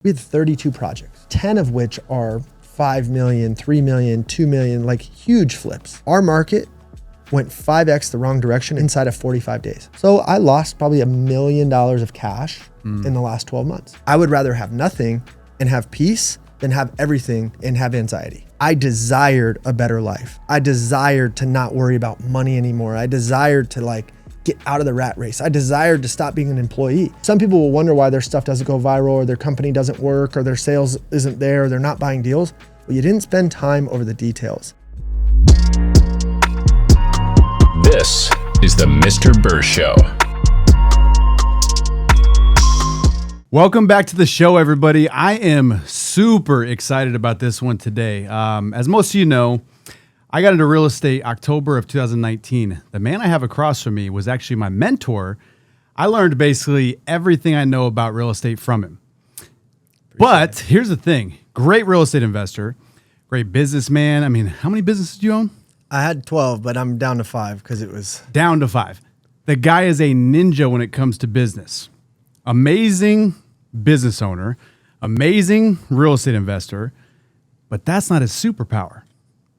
We had 32 projects, 10 of which are 5 million, 3 million, 2 million, like huge flips. Our market went 5x the wrong direction inside of 45 days. So I lost probably $1 million of cash in the last 12 months. I would rather have nothing and have peace than have everything and have anxiety. I desired a better life. I desired to not worry about money anymore. I desired to get out of the rat race. I desired to stop being an employee. Some people will wonder why their stuff doesn't go viral or their company doesn't work or their sales isn't there or they're not buying deals. Well, you didn't spend time over the details. This is the Mr. Brrrr Show. Welcome back to the show, everybody. I am super excited about this one today. As most of you know, I got into real estate October of 2019. The man I have across from me was actually my mentor. I learned basically everything I know about real estate from him. But here's the thing. Great real estate investor, great businessman. I mean, how many businesses do you own? I had 12, but I'm down to 5 because it was... Down to 5. The guy is a ninja when it comes to business. Amazing business owner, amazing real estate investor, but that's not his superpower.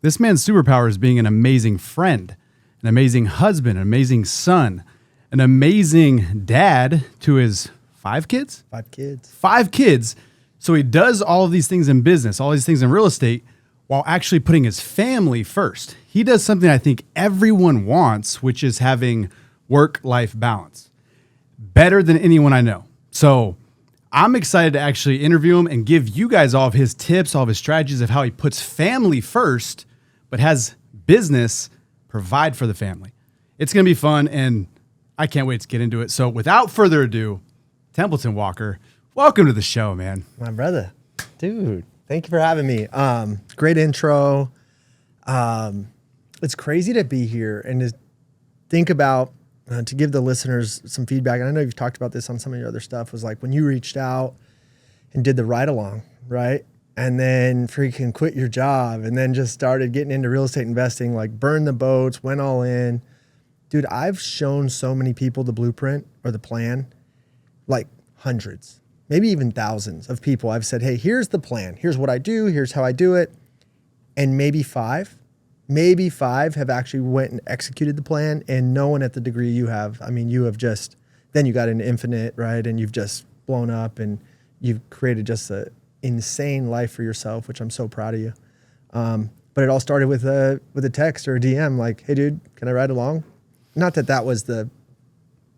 This man's superpower is being an amazing friend, an amazing husband, an amazing son, an amazing dad to his 5 kids? 5 kids. 5 kids. So he does all of these things in business, all these things in real estate, while actually putting his family first. He does something I think everyone wants, which is having work-life balance. Better than anyone I know. So I'm excited to actually interview him and give you guys all of his tips, all of his strategies of how he puts family first, but has business provide for the family. It's going to be fun, and I can't wait to get into it. So without further ado, Templeton Walker, welcome to the show, man. My brother. Dude, thank you for having me. Great intro. It's crazy to be here and to think about, to give the listeners some feedback. And I know you've talked about this on some of your other stuff, was like when you reached out and did the ride along, right? And then freaking quit your job and then just started getting into real estate investing, like burned the boats, went all in. Dude, I've shown so many people the blueprint or the plan, like hundreds, maybe even thousands of people. I've said, hey, here's the plan. Here's what I do. Here's how I do it. And maybe five have actually went and executed the plan, and no one at the degree you have. I mean, you have just, then you got into infinite, right? And you've just blown up and you've created just an insane life for yourself, which I'm so proud of you. But it all started with a text or a DM like, hey dude, can I ride along? Not that that was the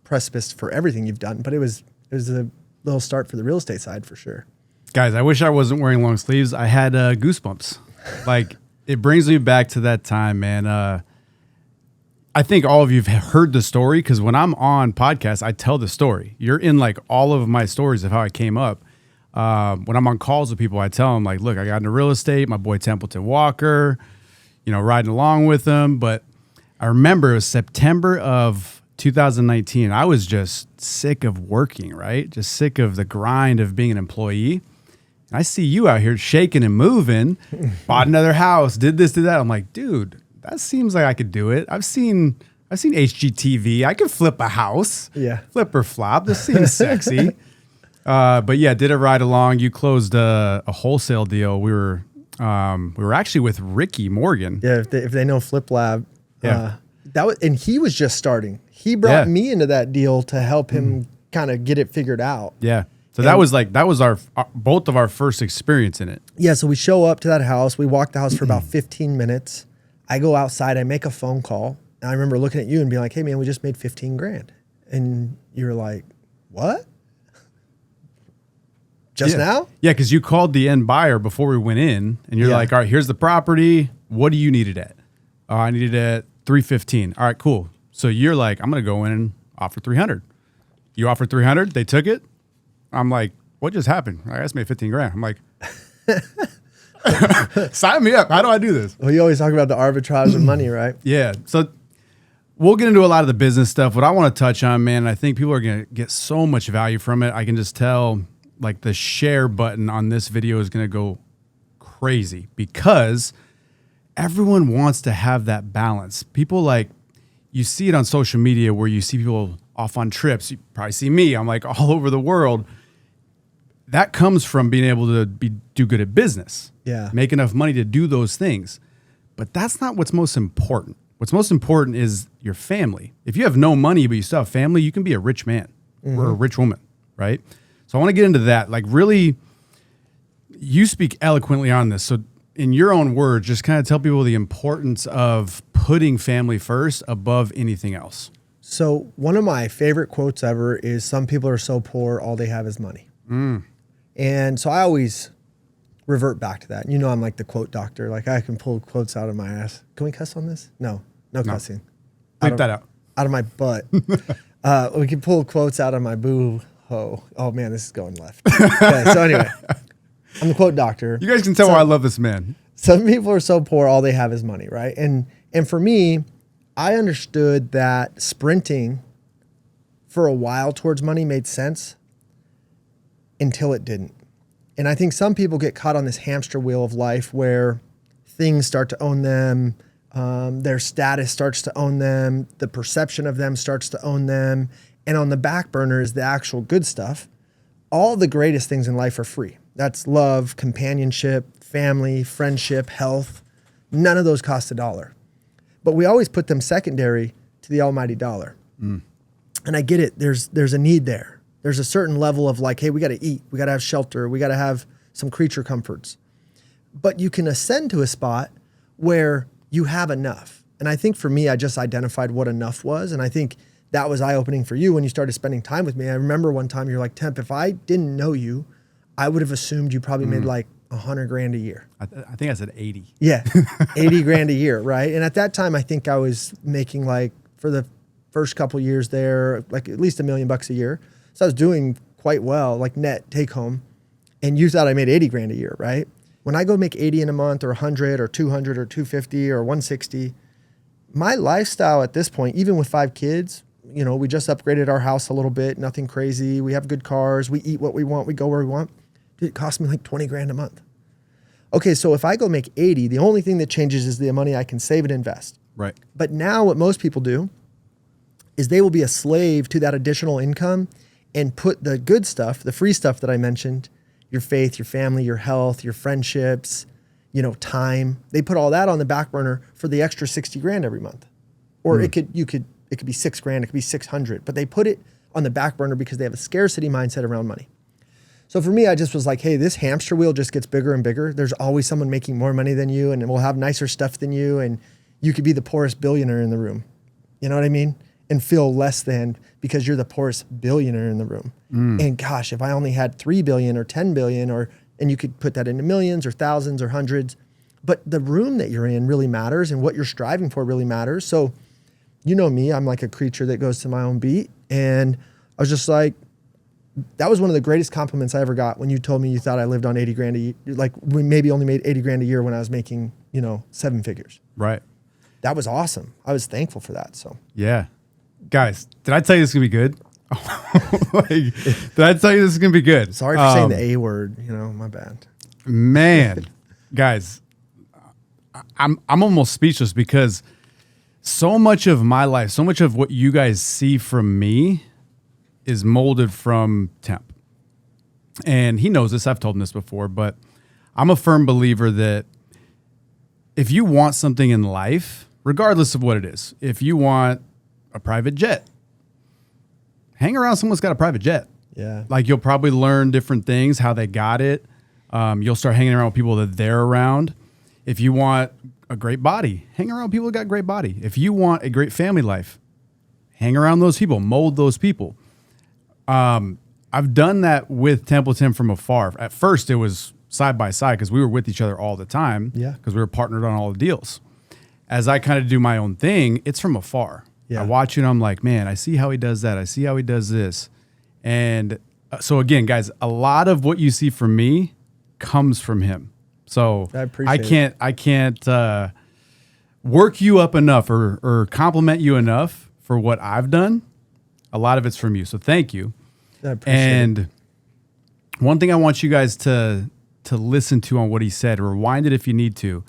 precipice for everything you've done, but it was a little start for the real estate side for sure. Guys, I wish I wasn't wearing long sleeves. I had goosebumps. Like, it brings me back to that time, man. I think all of you have heard the story because when I'm on podcasts, I tell the story. You're in like all of my stories of how I came up. When I'm on calls with people, I tell them like, look, I got into real estate, my boy Templeton Walker, riding along with him. But I remember it was September of 2019. I was just sick of working, right? Just sick of the grind of being an employee. I see you out here shaking and moving, bought another house, did this, did that. I'm like, dude, that seems like I could do it. I've seen HGTV. I could flip a house. Yeah. Flip or flop. This seems sexy. But yeah, did a ride along. You closed a wholesale deal. We were actually with Ricky Morgan. Yeah. If they know Flip Lab, yeah. And he was just starting. He brought me into that deal to help him kind of get it figured out. Yeah. So that was our both of our first experience in it. Yeah, so we show up to that house. We walk the house for about 15 minutes. I go outside. I make a phone call. And I remember looking at you and being like, hey, man, we just made 15 grand. And you were like, what? Just now? Yeah, because you called the end buyer before we went in. And you're like, all right, here's the property. What do you need it at? I need it at 315. All right, cool. So you're like, I'm going to go in and offer 300. You offered 300. They took it. I'm like, what just happened? I just made 15 grand. I'm like, sign me up. How do I do this? Well, you always talk about the arbitrage of money, right? Yeah. So we'll get into a lot of the business stuff. What I want to touch on, man, I think people are going to get so much value from it. I can just tell, like, the share button on this video is going to go crazy because everyone wants to have that balance. People, like, you see it on social media where you see people off on trips. You probably see me. I'm like all over the world. that comes from being able to do good at business. Yeah. Make enough money to do those things. But that's not what's most important. What's most important is your family. If you have no money, but you still have family, you can be a rich man or a rich woman, right? So I want to get into that. Like, really, you speak eloquently on this. So in your own words, just kind of tell people the importance of putting family first above anything else. So one of my favorite quotes ever is, some people are so poor, all they have is money. And so I always revert back to that. You know, I'm like the quote doctor. Like, I can pull quotes out of my ass. Can we cuss on this? No cussing. Bleep that out. Out of my butt. We can pull quotes out of my boo-ho. Oh man, this is going left. Okay, so anyway, I'm the quote doctor. You guys can tell why I love this man. Some people are so poor, all they have is money, right? And for me, I understood that sprinting for a while towards money made sense until it didn't. And I think some people get caught on this hamster wheel of life where things start to own them, their status starts to own them, the perception of them starts to own them, and on the back burner is the actual good stuff. All the greatest things in life are free. That's love, companionship, family, friendship, health. None of those cost $1. But we always put them secondary to the almighty dollar. And I get it. There's a need there. There's a certain level of like, hey, we got to eat. We got to have shelter. We got to have some creature comforts. But you can ascend to a spot where you have enough. And I think for me, I just identified what enough was. And I think that was eye-opening for you when you started spending time with me. I remember one time you're like, Temp, if I didn't know you, I would have assumed you probably made like $100,000 a year. I think I said 80. Yeah, 80 grand a year, right? And at that time, I think I was making like, for the first couple years there, like at least $1 million a year. So I was doing quite well, like net take home. And you thought I made 80 grand a year, right? When I go make 80 in a month or 100 or 200 or 250 or 160, my lifestyle at this point, even with 5 kids, you know, we just upgraded our house a little bit, nothing crazy. We have good cars. We eat what we want. We go where we want. It cost me like 20 grand a month. Okay, so if I go make 80, the only thing that changes is the money I can save and invest. Right. But now what most people do is they will be a slave to that additional income and put the good stuff, the free stuff that I mentioned, your faith, your family, your health, your friendships, you know, time. They put all that on the back burner for the extra 60 grand every month. Or it could be 6 grand, it could be 600, but they put it on the back burner because they have a scarcity mindset around money. So for me, I just was like, hey, this hamster wheel just gets bigger and bigger. There's always someone making more money than you and will have nicer stuff than you. And you could be the poorest billionaire in the room. You know what I mean? And feel less than because you're the poorest billionaire in the room. And gosh, if I only had 3 billion or 10 billion, and you could put that into millions or thousands or hundreds, but the room that you're in really matters and what you're striving for really matters. So, you know me, I'm like a creature that goes to my own beat. And I was just like, that was one of the greatest compliments I ever got when you told me you thought I lived on 80 grand a year. Like, we maybe only made 80 grand a year when I was making, 7 figures. Right. That was awesome. I was thankful for that. So Yeah. Guys, did I tell you this is going to be good? Did I tell you this is going to be good? sorry for saying the A word, my bad. Man, guys, I'm almost speechless because so much of my life, so much of what you guys see from me is molded from Temp. And he knows this. I've told him this before, but I'm a firm believer that if you want something in life, regardless of what it is, if you want a private jet, hang around someone who's got a private jet. Yeah. Like, you'll probably learn different things, how they got it. You'll start hanging around with people that they're around. If you want a great body, hang around people who got great body. If you want a great family life, hang around those people, mold those people. I've done that with Templeton from afar. At first, it was side by side because we were with each other all the time. Yeah. Because we were partnered on all the deals. As I kind of do my own thing, it's from afar. Yeah. I watch it and I'm like, man, I see how he does that. I see how he does this. And so again, guys, a lot of what you see from me comes from him. So I can't work you up enough or compliment you enough for what I've done. A lot of it's from you. So thank you. I appreciate and one thing I want you guys to listen to on what he said, rewind it if you need to.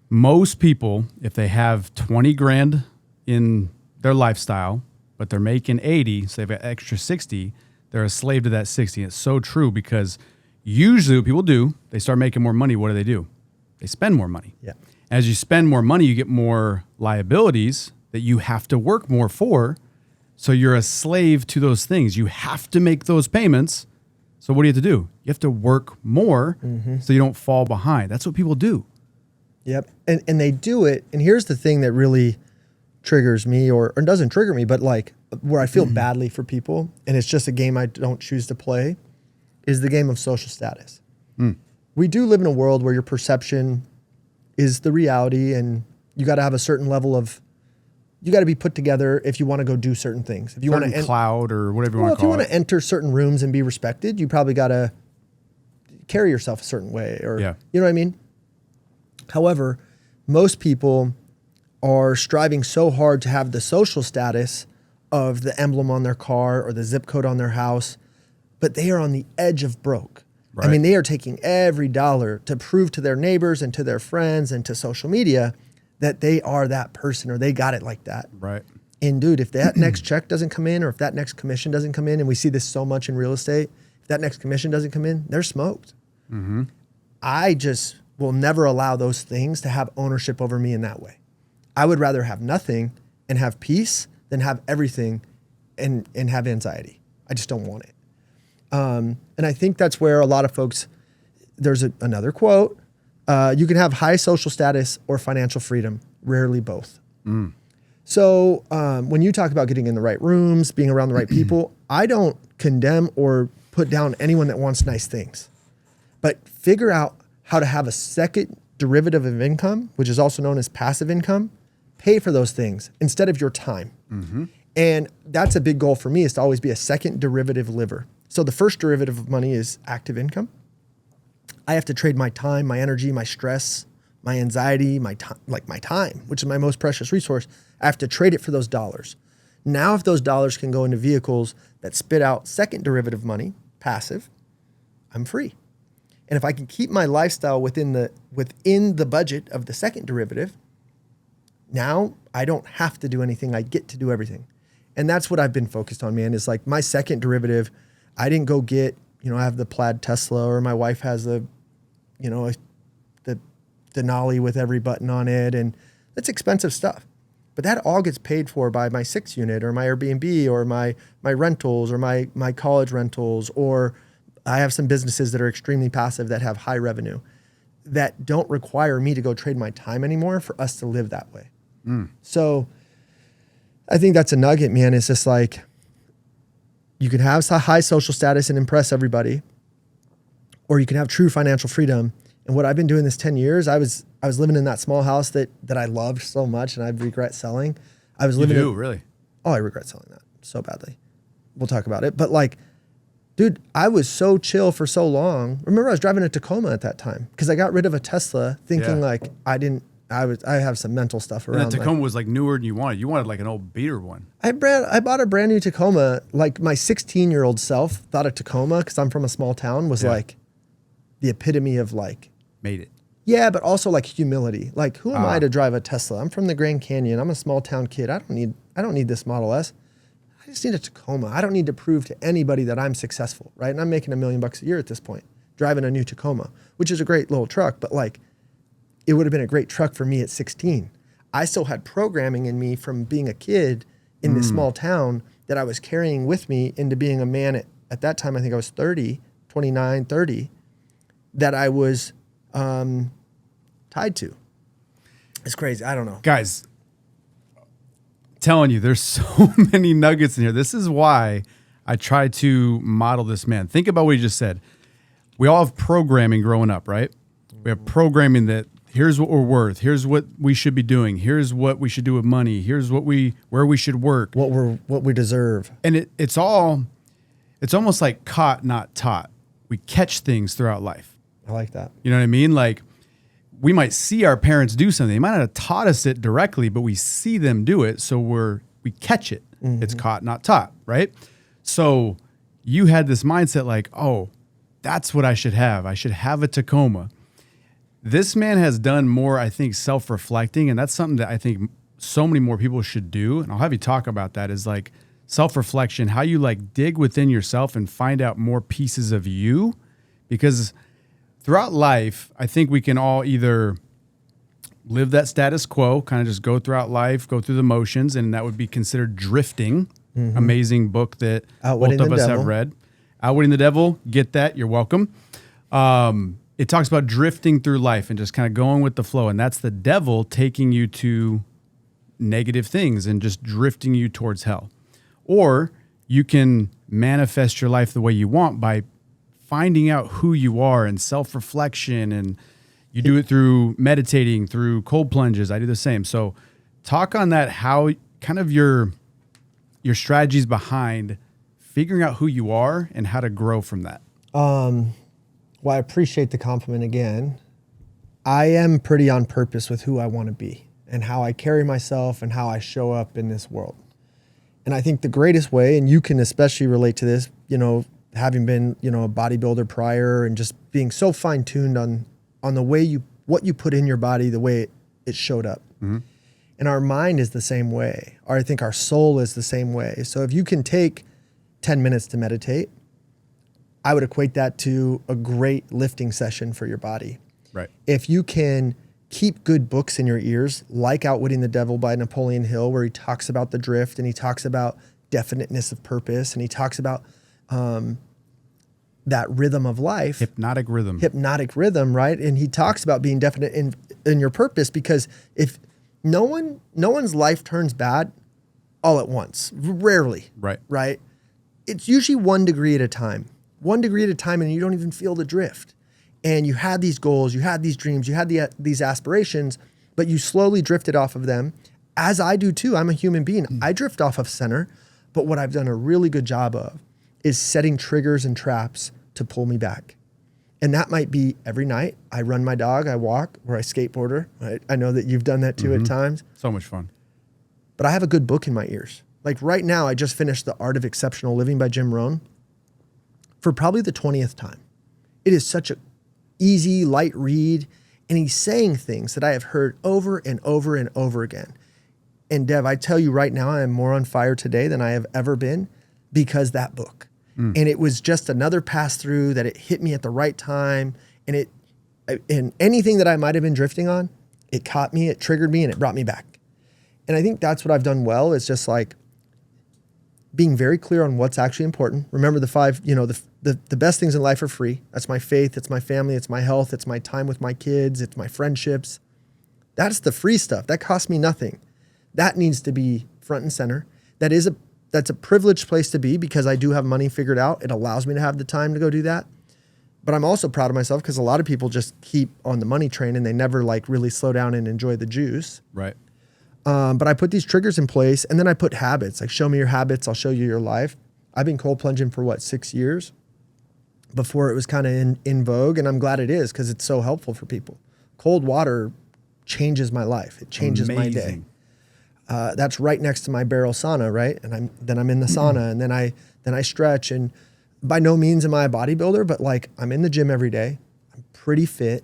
Most people, if they have 20 grand in their lifestyle, but they're making 80, so they've got extra 60, They're a slave to that 60. It's so true because usually what people do, they start making more money. What do? They spend more money. Yeah. As you spend more money, you get more liabilities that you have to work more for. So you're a slave to those things. You have to make those payments. So what do you have to do? You have to work more so you don't fall behind. That's what people do. Yep. And they do it. And here's the thing that really triggers me or doesn't trigger me, but like where I feel badly for people, and it's just a game I don't choose to play, is the game of social status. We do live in a world where your perception is the reality, and you got to have a certain level of, you got to be put together if you want to go do certain things. If you want to cloud or whatever you want to call it. If you want to enter certain rooms and be respected, you probably got to carry yourself a certain way, or you know what I mean? However, most people are striving so hard to have the social status of the emblem on their car or the zip code on their house, but they are on the edge of broke. Right. I mean, they are taking every dollar to prove to their neighbors and to their friends and to social media that they are that person or they got it like that. Right. And dude, if that next check doesn't come in or if that next commission doesn't come in, and we see this so much in real estate, if that next commission doesn't come in, they're smoked. I just will never allow those things to have ownership over me in that way. I would rather have nothing and have peace than have everything and have anxiety. I just don't want it. And I think that's where a lot of folks, there's another quote, you can have high social status or financial freedom, rarely both. So when you talk about getting in the right rooms, being around the right people, I don't condemn or put down anyone that wants nice things, but figure out how to have a second derivative of income, which is also known as passive income, pay for those things instead of your time. And that's a big goal for me, is to always be a second derivative liver. So the first derivative of money is active income. I have to trade my time, my energy, my stress, my anxiety, my time, which is my most precious resource. I have to trade it for those dollars. Now, if those dollars can go into vehicles that spit out second derivative money, passive, I'm free. And if I can keep my lifestyle within the budget of the second derivative, now I don't have to do anything. I get to do everything. And that's what I've been focused on, man, is like my second derivative. I didn't go get, I have the plaid Tesla, or my wife has the Denali with every button on it. And that's expensive stuff. But that all gets paid for by my 6 unit or my Airbnb or my rentals or my college rentals, or I have some businesses that are extremely passive that have high revenue that don't require me to go trade my time anymore for us to live that way. So I think that's a nugget, man. It's just like, you can have high social status and impress everybody, or you can have true financial freedom. And what I've been doing this 10 years, I was living in that small house that I loved so much and I regret selling. I was living really? Oh, I regret selling that so badly. We'll talk about it. But like, dude, I was so chill for so long. Remember, I was driving a Tacoma at that time because I got rid of a Tesla thinking like I have some mental stuff around. And the Tacoma was like newer than you wanted. You wanted like an old beater one. I bought a brand new Tacoma. Like my 16-year-old self thought a Tacoma, because I'm from a small town, was like the epitome of like. Made it. Yeah, but also like humility. Like, who am I to drive a Tesla? I'm from the Grand Canyon. I'm a small town kid. I don't need this Model S. I just need a Tacoma. I don't need to prove to anybody that I'm successful, right? And I'm making $1 million a year at this point, driving a new Tacoma, which is a great little truck, but like, it would have been a great truck for me at 16. I still had programming in me from being a kid in this small town that I was carrying with me into being a man at that time. I think I was 29, 30, that I was tied to. It's crazy. I don't know. Guys, telling you, there's so many nuggets in here. This is why I try to model this man. Think about what he just said. We all have programming growing up, right? We have programming that here's what we're worth. Here's what we should be doing. Here's what we should do with money. Here's where we should work. What we deserve. And it's almost like caught, not taught. We catch things throughout life. I like that. You know what I mean? Like, we might see our parents do something. They might not have taught us it directly, but we see them do it, so we catch it. It's caught, not taught, right? So you had this mindset like, oh, that's what I should have. I should have a Tacoma. This man has done more, I think, self-reflecting, and that's something that I think so many more people should do. And I'll have you talk about that, is like self-reflection, how you like dig within yourself and find out more pieces of you. Because throughout life, I think we can all either live that status quo, kind of just go throughout life, go through the motions, and that would be considered drifting. Amazing book that Outwitting both of the us Devil. have read. Outwitting the Devil, get that, you're welcome. It talks about drifting through life and just kind of going with the flow, and that's the devil taking you to negative things and just drifting you towards hell. Or you can manifest your life the way you want by finding out who you are and self-reflection, and you do it through meditating, through cold plunges. I do the same. So talk on that, how kind of your strategies behind figuring out who you are and how to grow from that. Well, I appreciate the compliment again. I am pretty on purpose with who I want to be and how I carry myself and how I show up in this world. And I think the greatest way, and you can especially relate to this, you know, having been, you know, a bodybuilder prior and just being so fine-tuned on the way what you put in your body, the way it showed up. And our mind is the same way. Or I think our soul is the same way. So if you can take 10 minutes to meditate, I would equate that to a great lifting session for your body. Right. If you can keep good books in your ears, like Outwitting the Devil by Napoleon Hill, where he talks about the drift and he talks about definiteness of purpose and he talks about that rhythm of life. Hypnotic rhythm, right? And he talks about being definite in your purpose, because if no one's life turns bad all at once, rarely, right? It's usually 1 degree at a time, and you don't even feel the drift. And you had these goals, you had these dreams, you had these aspirations, but you slowly drifted off of them, as I do too. I'm a human being. I drift off of center, but what I've done a really good job of is setting triggers and traps to pull me back. And that might be every night. I run my dog, I walk, or I skateboarder. Right? I know that you've done that too at times. So much fun. But I have a good book in my ears. Like right now, I just finished The Art of Exceptional Living by Jim Rohn for probably the 20th time. It is such a easy, light read. And he's saying things that I have heard over and over and over again. And Dev, I tell you right now, I am more on fire today than I have ever been because that book. And it was just another pass through that it hit me at the right time. And anything that I might have been drifting on, it caught me, it triggered me, and it brought me back. And I think that's what I've done well, is just like being very clear on what's actually important. Remember the 5, you know, the best things in life are free. That's my faith, it's my family, it's my health, it's my time with my kids, it's my friendships. That's the free stuff. That costs me nothing. That needs to be front and center. That's a privileged place to be, because I do have money figured out. It allows me to have the time to go do that. But I'm also proud of myself, because a lot of people just keep on the money train and they never like really slow down and enjoy the juice. Right. But I put these triggers in place, and then I put habits. Like, show me your habits, I'll show you your life. I've been cold plunging for 6 years before it was kind of in vogue. And I'm glad it is, because it's so helpful for people. Cold water changes my life. It changes my day. That's right next to my barrel sauna, right? And I'm in the sauna, and then I stretch. And by no means am I a bodybuilder, but like I'm in the gym every day. I'm pretty fit.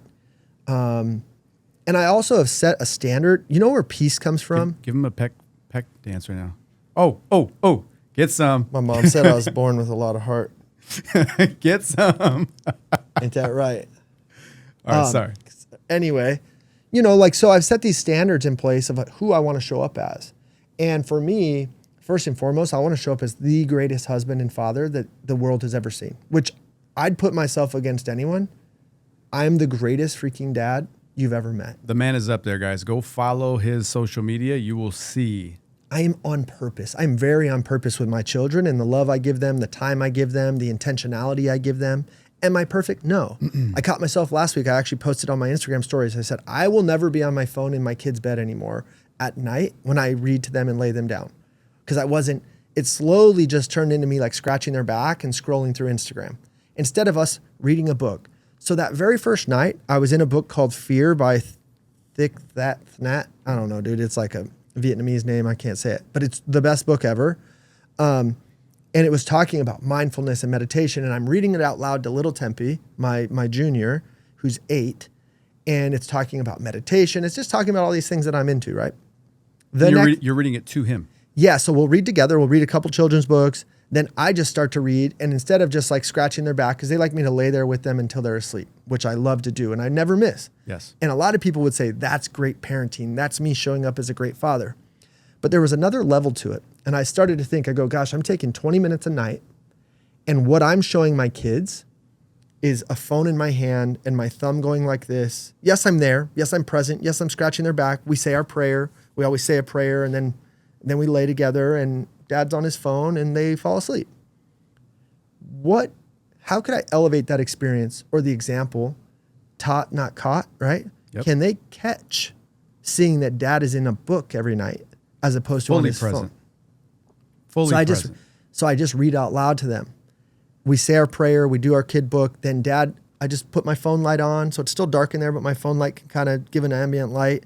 And I also have set a standard. You know where peace comes from? Give him a peck dance right now. Oh, get some. My mom said I was born with a lot of heart. Get some. Ain't that right? All right, sorry. Anyway, you know, like, so I've set these standards in place of who I want to show up as. And for me, first and foremost, I want to show up as the greatest husband and father that the world has ever seen, which I'd put myself against anyone. I'm the greatest freaking dad you've ever met. The man is up there, guys. Go follow his social media. You will see. I am on purpose. I'm very on purpose with my children and the love I give them, the time I give them, the intentionality I give them. Am I perfect? No. I caught myself last week. I actually posted on my Instagram stories. I said, I will never be on my phone in my kid's bed anymore at night when I read to them and lay them down. Because it slowly just turned into me like scratching their back and scrolling through Instagram instead of us reading a book. So that very first night, I was in a book called Fear by Thich Nhat. I don't know, dude. It's like a Vietnamese name. I can't say it, but it's the best book ever. And it was talking about mindfulness and meditation. And I'm reading it out loud to little Tempe, my junior, who's 8. And it's talking about meditation. It's just talking about all these things that I'm into, right? You're reading it to him. Yeah, so we'll read together. We'll read a couple children's books. Then I just start to read. And instead of just like scratching their back, because they like me to lay there with them until they're asleep, which I love to do. And I never miss. Yes. And a lot of people would say, that's great parenting. That's me showing up as a great father. But there was another level to it. And I started to think, I go, gosh, I'm taking 20 minutes a night. And what I'm showing my kids is a phone in my hand and my thumb going like this. Yes, I'm there. Yes, I'm present. Yes, I'm scratching their back. We say our prayer. We always say a prayer, and then we lay together and dad's on his phone and they fall asleep. How could I elevate that experience or the example? Taught, not caught, right? Yep. Can they catch seeing that dad is in a book every night as opposed to on his phone? Fully present. So I just read out loud to them. We say our prayer, we do our kid book. Then dad, I just put my phone light on. So it's still dark in there, but my phone light can kind of give an ambient light.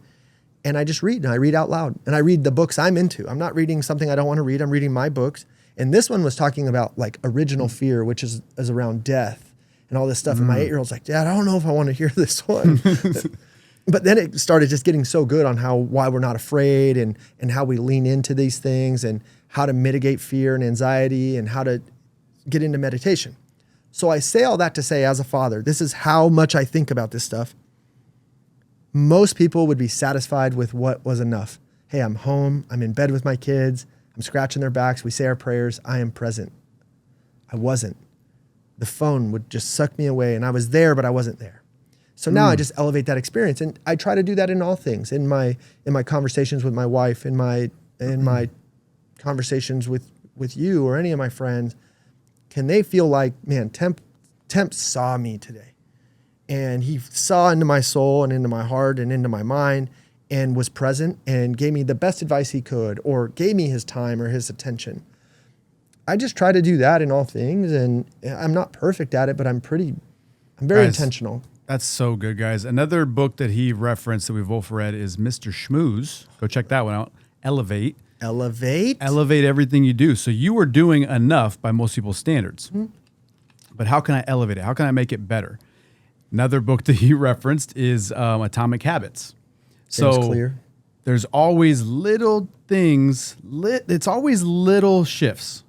And I just read, and I read out loud. And I read the books I'm into. I'm not reading something I don't want to read. I'm reading my books. And this one was talking about like original fear, which is around death and all this stuff. And my 8-year-old's like, Dad, I don't know if I want to hear this one. But then it started just getting so good on why we're not afraid and how we lean into these things and how to mitigate fear and anxiety and how to get into meditation. So I say all that to say, as a father, this is how much I think about this stuff. Most people would be satisfied with what was enough. Hey, I'm home. I'm in bed with my kids. I'm scratching their backs. We say our prayers. I am present. I wasn't. The phone would just suck me away, and I was there, but I wasn't there. So now I just elevate that experience, and I try to do that in all things, in my conversations with my wife, in my conversations with you or any of my friends. Can they feel like, man, Temp saw me today, and he saw into my soul and into my heart and into my mind and was present and gave me the best advice he could or gave me his time or his attention. I just try to do that in all things, and I'm not perfect at it, but I'm very intentional. That's so good, guys. Another book that he referenced that we've both read is Mr. Schmooze. Go check that one out. Elevate everything you do. So you are doing enough by most people's standards. Mm-hmm. But how can I elevate it? How can I make it better? Another book that he referenced is Atomic Habits. Seems clear. There's always little things. It's always little shifts.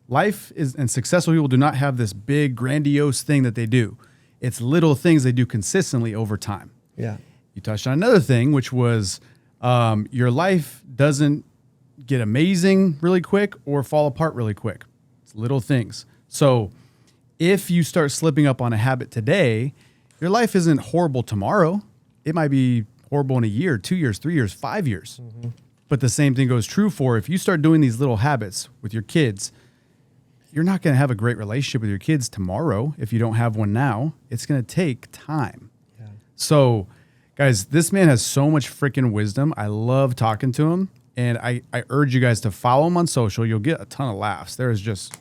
Life is, and successful people do not have this big, grandiose thing that they do. It's little things they do consistently over time. Yeah. You touched on another thing, which was your life doesn't get amazing really quick or fall apart really quick. It's little things. So if you start slipping up on a habit today, your life isn't horrible tomorrow. It might be horrible in a year, 2 years, 3 years, 5 years. Mm-hmm. But the same thing goes true for if you start doing these little habits with your kids, you're not going to have a great relationship with your kids tomorrow if you don't have one now. It's going to take time. Yeah. So, guys, this man has so much freaking wisdom. I love talking to him. And I urge you guys to follow him on social. You'll get a ton of laughs. There is just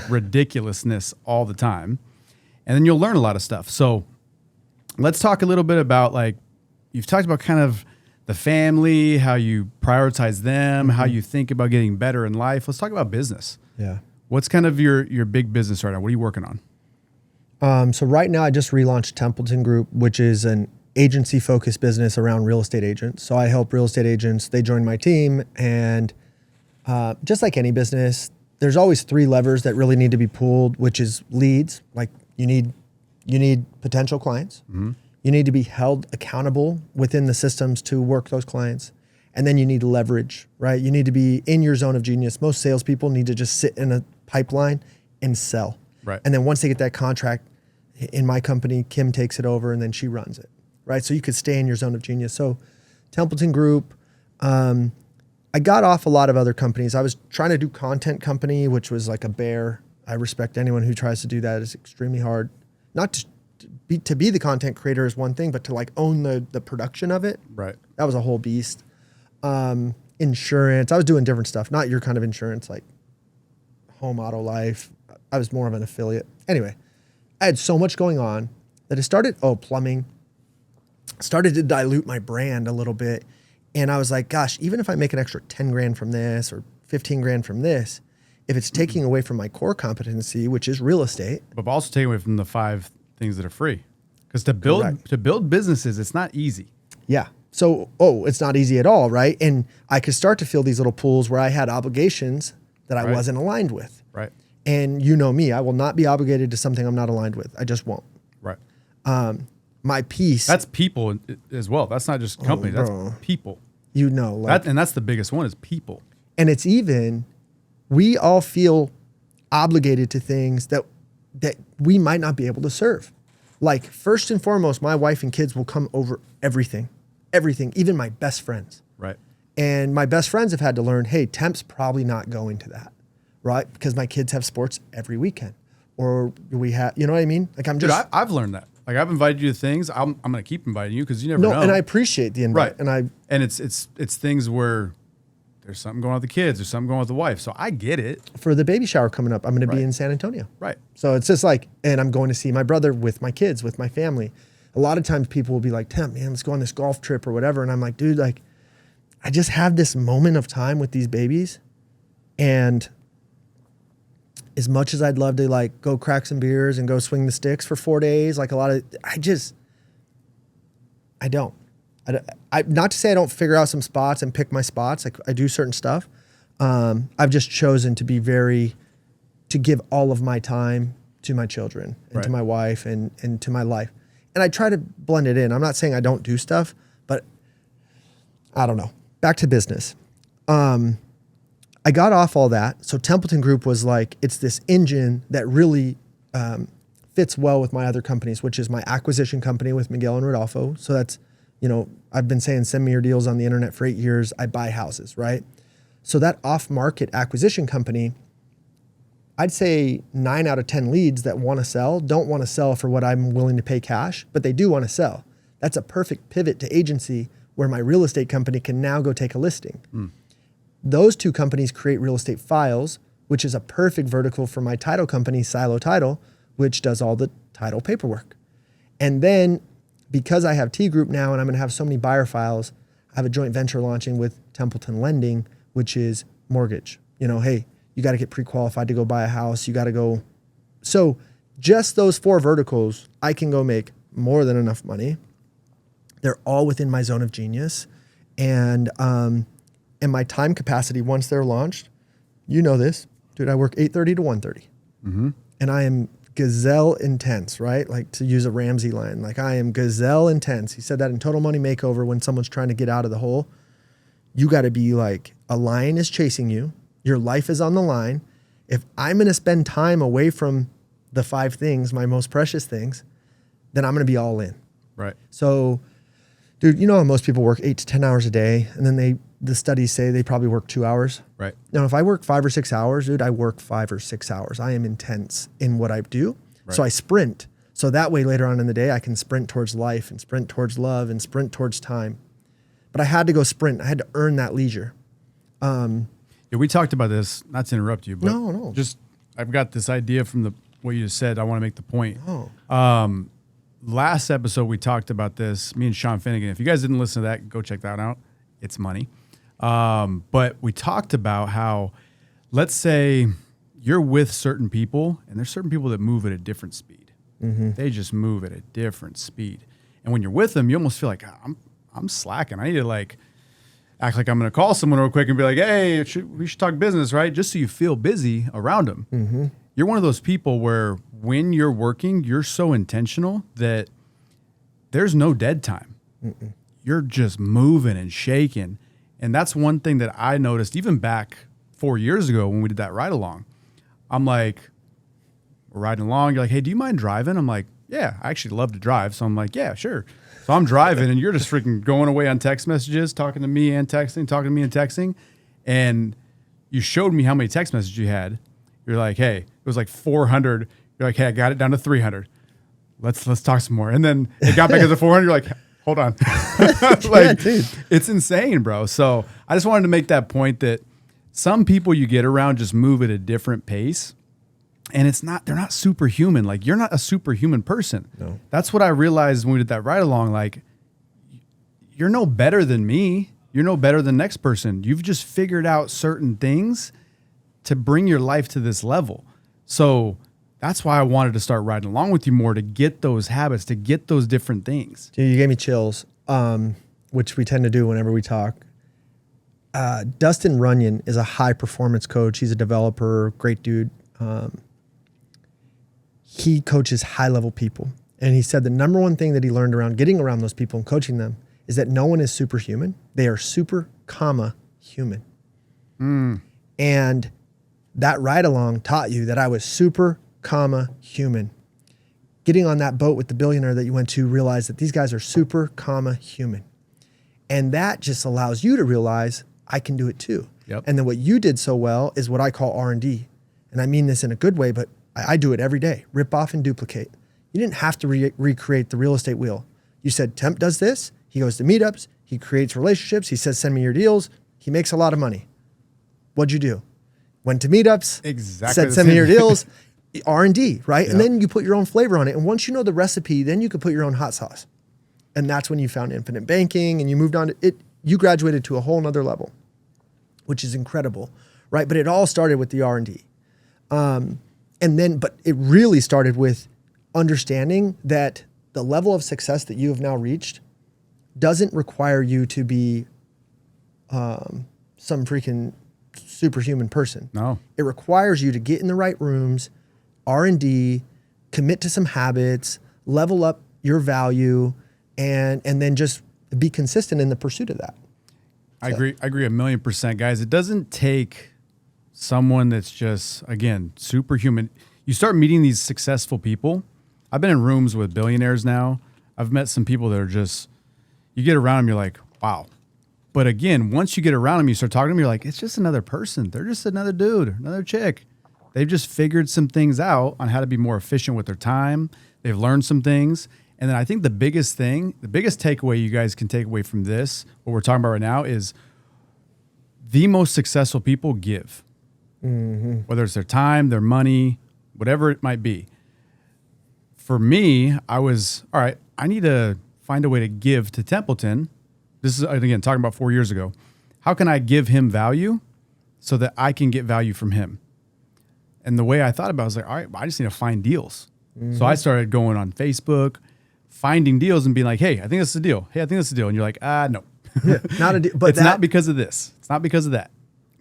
ridiculousness all the time. And then you'll learn a lot of stuff. So let's talk a little bit about, like, you've talked about kind of the family, how you prioritize them, how you think about getting better in life. Let's talk about business. Yeah. What's kind of your big business right now? What are you working on? So right now I just relaunched Templeton Group, which is an agency-focused business around real estate agents. So I help real estate agents. They join my team, and just like any business, there's always 3 levers that really need to be pulled, which is leads. Like you need potential clients. Mm-hmm. You need to be held accountable within the systems to work those clients. And then you need leverage, right? You need to be in your zone of genius. Most salespeople need to just sit in a pipeline and sell. Right. And then once they get that contract, in my company, Kim takes it over and then she runs it, right? So you could stay in your zone of genius. So Templeton Group, I got off a lot of other companies. I was trying to do content company, which was like a bear. I respect anyone who tries to do that. It's extremely hard. Not to be the content creator is one thing, but to like own the production of it. Right. That was a whole beast. Insurance. I was doing different stuff, not your kind of insurance, like home auto life. I was more of an affiliate. Anyway, I had so much going on that it started, plumbing, started to dilute my brand a little bit. And I was like, gosh, even if I make an extra 10 grand from this or 15 grand from this, if it's taking away from my core competency, which is real estate. But also taking away from the 5 things that are free. Because to build businesses, it's not easy. Yeah. it's not easy at all, right? And I could start to feel these little pools where I had obligations that I wasn't aligned with. Right. And you know me, I will not be obligated to something I'm not aligned with. I just won't. Right. My peace. That's people as well. That's not just companies. That's people. You know, like, and that's the biggest one is people. And it's even, we all feel obligated to things that we might not be able to serve. Like, first and foremost, my wife and kids will come over everything, even my best friends. Right. And my best friends have had to learn, hey, Temp's probably not going to that, right? Because my kids have sports every weekend. Or we have, you know what I mean? Like, Dude, I've learned that. Like, I've invited you to things. I'm going to keep inviting you because you never know. And I appreciate the invite. Right. And it's things where there's something going on with the kids. There's something going on with the wife. So I get it. For the baby shower coming up, I'm going to be in San Antonio. Right. So it's just like, and I'm going to see my brother with my kids, with my family. A lot of times people will be like, Temp, man, let's go on this golf trip or whatever. And I'm like, dude, like, I just have this moment of time with these babies. And as much as I'd love to like go crack some beers and go swing the sticks for 4 days, like I don't. Not to say I don't figure out some spots and pick my spots. Like, I do certain stuff. I've just chosen to give all of my time to my children and to my wife and to my life. And I try to blend it in. I'm not saying I don't do stuff, but I don't know. Back to business. I got off all that. So Templeton Group was like, it's this engine that really fits well with my other companies, which is my acquisition company with Miguel and Rodolfo. So that's, you know, I've been saying send me your deals on the internet for 8 years. I buy houses, right? So that off-market acquisition company, I'd say 9 out of 10 leads that want to sell don't want to sell for what I'm willing to pay cash, but they do want to sell. That's a perfect pivot to agency where my real estate company can now go take a listing. Those two companies create real estate files, which is a perfect vertical for my title company, Silo Title, which does all the title paperwork. And then because I have T Group now and I'm going to have so many buyer files, I have a joint venture launching with Templeton Lending, which is mortgage. You know, hey, you got to get pre-qualified to go buy a house. You got to go. So just those 4 verticals, I can go make more than enough money. They're all within my zone of genius. And my time capacity, once they're launched, you know this, dude, I work 8:30 to 1:30. And I am gazelle intense, right? Like, to use a Ramsey line, like, I am gazelle intense. He said that in Total Money Makeover when someone's trying to get out of the hole. You got to be like, a lion is chasing you. Your life is on the line. If I'm going to spend time away from the 5 things, my most precious things, then I'm going to be all in. Right. So, dude, you know how most people work 8 to 10 hours a day, and then the studies say they probably work 2 hours. Right. Now, if I work 5 or 6 hours, dude, I work 5 or 6 hours. I am intense in what I do. Right. So I sprint. So that way later on in the day, I can sprint towards life and sprint towards love and sprint towards time. But I had to go sprint. I had to earn that leisure. Yeah, we talked about this, not to interrupt you, but No. just I've got this idea from what you just said. I want to make the point. Last episode, we talked about this, me and Sean Finnegan. If you guys didn't listen to that, go check that out. It's money. But we talked about how, let's say you're with certain people, and there's certain people that move at a different speed. They just move at a different speed. And when you're with them, you almost feel like, I'm slacking. I need to like act like I'm going to call someone real quick and be like, hey, we should talk business, right? Just so you feel busy around them. You're one of those people where when you're working, you're so intentional that there's no dead time. You're just moving and shaking. And that's one thing that I noticed even back 4 years ago when we did that ride along. I'm like, we're riding along. You're like, hey, do you mind driving? I'm like, yeah, I actually love to drive. So I'm like, yeah, sure. So I'm driving and you're just freaking going away on text messages, talking to me and texting. And you showed me how many text messages you had. You're like, hey, it was like 400. You're like, hey, I got it down to 300. Let's talk some more. And then it got back to 400. You're like, hold on. Like, dude. It's insane, bro. So I just wanted to make that point that some people you get around just move at a different pace. And they're not superhuman. Like, you're not a superhuman person. No. That's what I realized when we did that ride along. Like, you're no better than me. You're no better than the next person. You've just figured out certain things to bring your life to this level. So that's why I wanted to start riding along with you more, to get those habits, to get those different things. Dude, you gave me chills. which we tend to do whenever we talk. Dustin Runyon is a high performance coach. He's a developer, great dude. He coaches high level people. And he said the number one thing that he learned around getting around those people and coaching them is that no one is superhuman. They are super, human. And that ride along taught you that I was super, human. Getting on that boat with the billionaire that you went to realized that these guys are super, human. And that just allows you to realize I can do it too. Yep. And then what you did so well is what I call R&D. And I mean this in a good way, but I do it every day. Rip off and duplicate. You didn't have to recreate the real estate wheel. You said, Temp does this. He goes to meetups. He creates relationships. He says, send me your deals. He makes a lot of money. What'd you do? Went to meetups. Exactly. Said, send me your deals. R&D, right? Yep. And then you put your own flavor on it. And once you know the recipe, then you can put your own hot sauce. And that's when you found infinite banking and you moved on to it. You graduated to a whole nother level, which is incredible, right? But it all started with the R&D. But it really started with understanding that the level of success that you have now reached doesn't require you to be some freaking superhuman person. No. It requires you to get in the right rooms, R&D, commit to some habits, level up your value, and then just be consistent in the pursuit of that. I agree 1,000,000%, guys. It doesn't take someone that's just, again, superhuman. You start meeting these successful people. I've been in rooms with billionaires now. I've met some people that are just, you get around them, you're like, wow. But again, once you get around them, you start talking to them, you're like, it's just another person. They're just another dude, another chick. They've just figured some things out on how to be more efficient with their time. They've learned some things. And then I think the biggest takeaway you guys can take away from this, what we're talking about right now, is the most successful people give. Mm-hmm. Whether it's their time, their money, whatever it might be. For me, I was, all right, I need to find a way to give to Templeton. This is, again, talking about 4 years ago. How can I give him value so that I can get value from him? And the way I thought about it was like, all right, I just need to find deals. Mm-hmm. So I started going on Facebook, finding deals and being like, hey, I think that's a deal. Hey, I think that's a deal. And you're like, no. Yeah, not a deal. But it's not because of this. It's not because of that.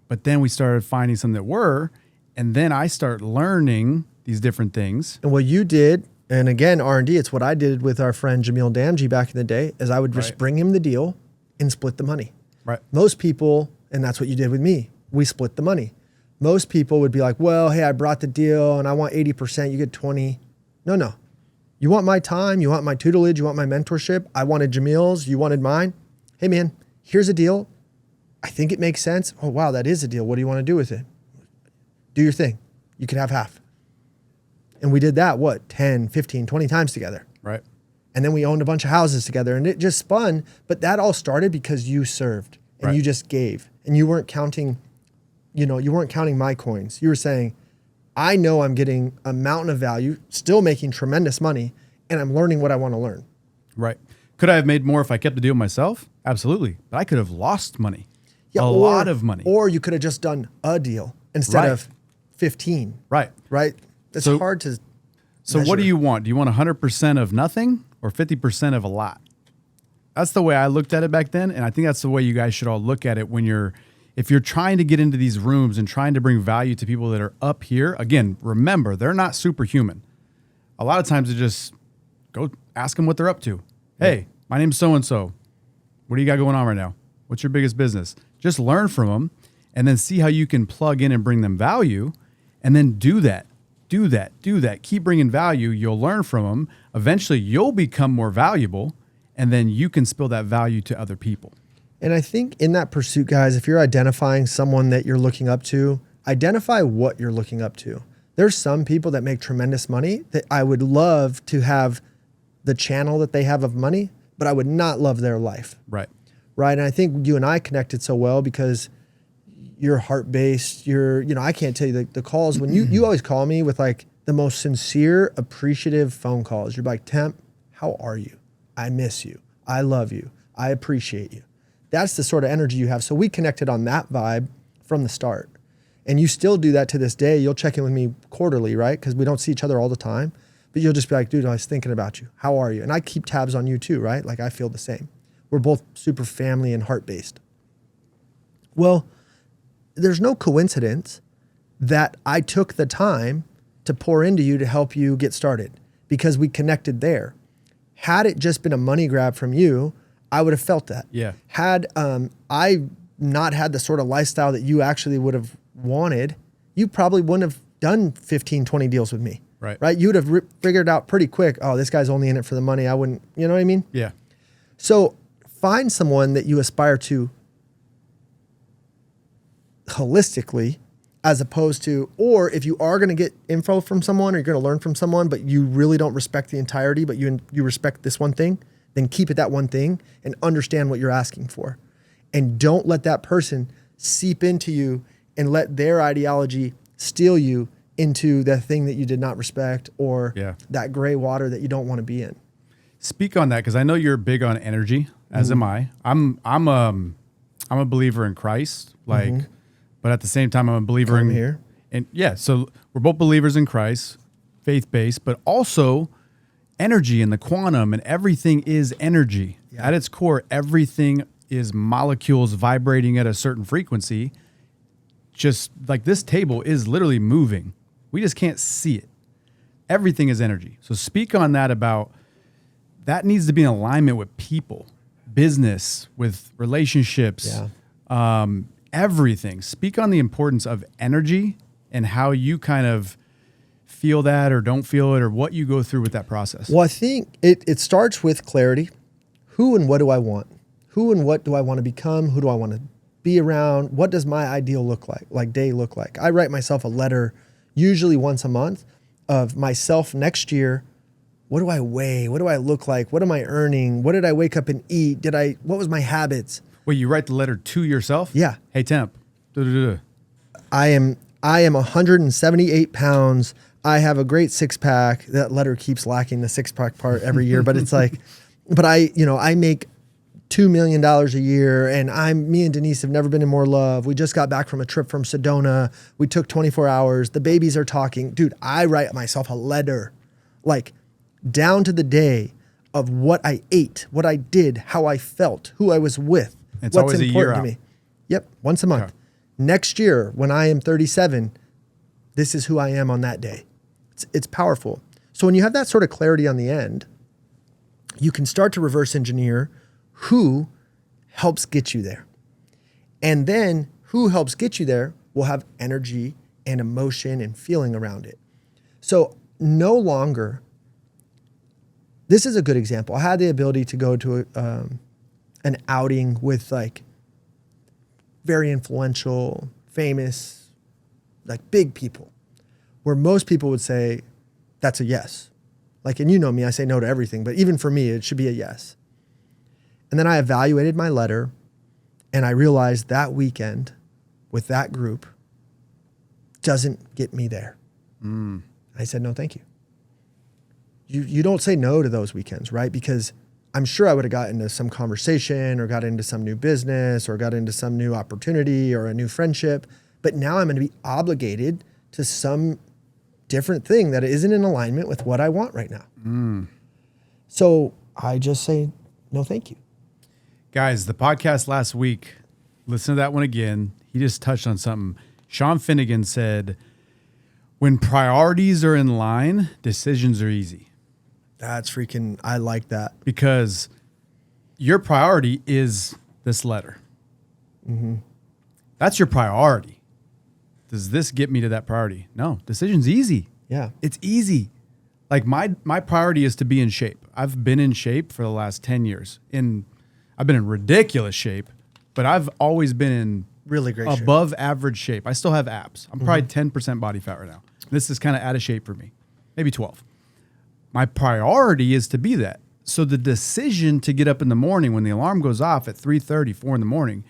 But then we started finding some that were, and then I start learning these different things. And what you did, and again, R&D, it's what I did with our friend Jamil Damji back in the day, is I would just bring him the deal and split the money. Right. Most people, and that's what you did with me, we split the money. Most people would be like, well, hey, I brought the deal and I want 80%, you get 20. No. You want my time, you want my tutelage, you want my mentorship. I wanted Jamil's, you wanted mine. Hey man, here's a deal. I think it makes sense. Oh wow, that is a deal. What do you want to do with it? Do your thing. You can have half. And we did that, 10, 15, 20 times together. Right. And then we owned a bunch of houses together and it just spun. But that all started because you served and you just gave. And you weren't counting, you weren't counting my coins. You were saying, I know I'm getting a mountain of value, still making tremendous money, and I'm learning what I want to learn. Right. Could I have made more if I kept the deal myself? Absolutely. But I could have lost money. Yeah, a lot of money. Or you could have just done a deal instead of 15. Right. Right? It's hard to So what do you want? Do you want 100% of nothing or 50% of a lot? That's the way I looked at it back then. And I think that's the way you guys should all look at it if you're trying to get into these rooms and trying to bring value to people that are up here. Again, remember, they're not superhuman. A lot of times they just go ask them what they're up to. Hey, my name's so-and-so. What do you got going on right now? What's your biggest business? Just learn from them and then see how you can plug in and bring them value and then do that. Keep bringing value. You'll learn from them. Eventually, you'll become more valuable and then you can spill that value to other people. And I think in that pursuit, guys, if you're identifying someone that you're looking up to, identify what you're looking up to. There's some people that make tremendous money that I would love to have the channel that they have of money, but I would not love their life. Right. Right. And I think you and I connected so well because you're heart-based. I can't tell you the calls when you always call me with like the most sincere, appreciative phone calls. You're like, Temp, how are you? I miss you. I love you. I appreciate you. That's the sort of energy you have. So we connected on that vibe from the start. And you still do that to this day. You'll check in with me quarterly, right? Because we don't see each other all the time. But you'll just be like, dude, I was thinking about you. How are you? And I keep tabs on you too, right? Like I feel the same. We're both super family and heart-based. Well, there's no coincidence that I took the time to pour into you to help you get started because we connected there. Had it just been a money grab from you, I would have felt that. Yeah. Had I not had the sort of lifestyle that you actually would have wanted, you probably wouldn't have done 15, 20 deals with me. Right? You would have figured out pretty quick, oh, this guy's only in it for the money. I wouldn't, you know what I mean? Yeah. So find someone that you aspire to holistically, as opposed to, or if you are going to get info from someone or you're going to learn from someone, but you really don't respect the entirety, but you respect this one thing, then keep it that one thing and understand what you're asking for. And don't let that person seep into you and let their ideology steal you into the thing that you did not respect or that gray water that you don't want to be in. Speak on that, because I know you're big on energy, as am I. I'm a believer in Christ, like, but at the same time, I'm a believer in here. And yeah, so we're both believers in Christ, faith-based, but also energy and the quantum, and everything is energy. Yeah. At its core, everything is molecules vibrating at a certain frequency. Just like this table is literally moving. We just can't see it. Everything is energy. So speak on that, about that needs to be in alignment with people, business, with relationships, everything. Speak on the importance of energy and how you kind of feel that or don't feel it, or what you go through with that process. Well, I think it starts with clarity. Who and what do I want? Who and what do I want to become? Who do I want to be around? What does my ideal look like day look like? I write myself a letter usually once a month of myself next year. What do I weigh? What do I look like? What am I earning? What did I wake up and eat? What was my habits? Well, you write the letter to yourself? Yeah. Hey, Temp. I am 178 pounds. I have a great six pack. That letter keeps lacking the six pack part every year, but it's like, but I make $2 million a year, and me and Denise have never been in more love. We just got back from a trip from Sedona. We took 24 hours. The babies are talking. Dude, I write myself a letter, like down to the day of what I ate, what I did, how I felt, who I was with, it's what's always important to me. Yep, once a month. Okay. Next year, when I am 37, this is who I am on that day. It's powerful. So when you have that sort of clarity on the end, you can start to reverse engineer who helps get you there. And then who helps get you there will have energy and emotion and feeling around it. So no longer, this is a good example. I had the ability to go to an outing with like very influential, famous, like big people, where most people would say, that's a yes. Like, and you know me, I say no to everything, but even for me, it should be a yes. And then I evaluated my letter, and I realized that weekend with that group doesn't get me there. I said, no, thank you. You don't say no to those weekends, right? Because I'm sure I would have got into some conversation or got into some new business or got into some new opportunity or a new friendship. But now I'm going to be obligated to some different thing that isn't in alignment with what I want right now. So I just say, no, thank you. Guys, the podcast last week, listen to that one again. He just touched on something. Sean Finnegan said, when priorities are in line, decisions are easy. That's freaking, I like that. Because your priority is this letter. That's your priority. Does this get me to that priority? No, decision's easy. Yeah. It's easy. Like my priority is to be in shape. I've been in shape for the last 10 years. I've been in ridiculous shape, but I've always been in really great above average shape. I still have abs. I'm probably 10% body fat right now. This is kind of out of shape for me, maybe 12. My priority is to be that. So the decision to get up in the morning when the alarm goes off at 3:30, 4 in the morning,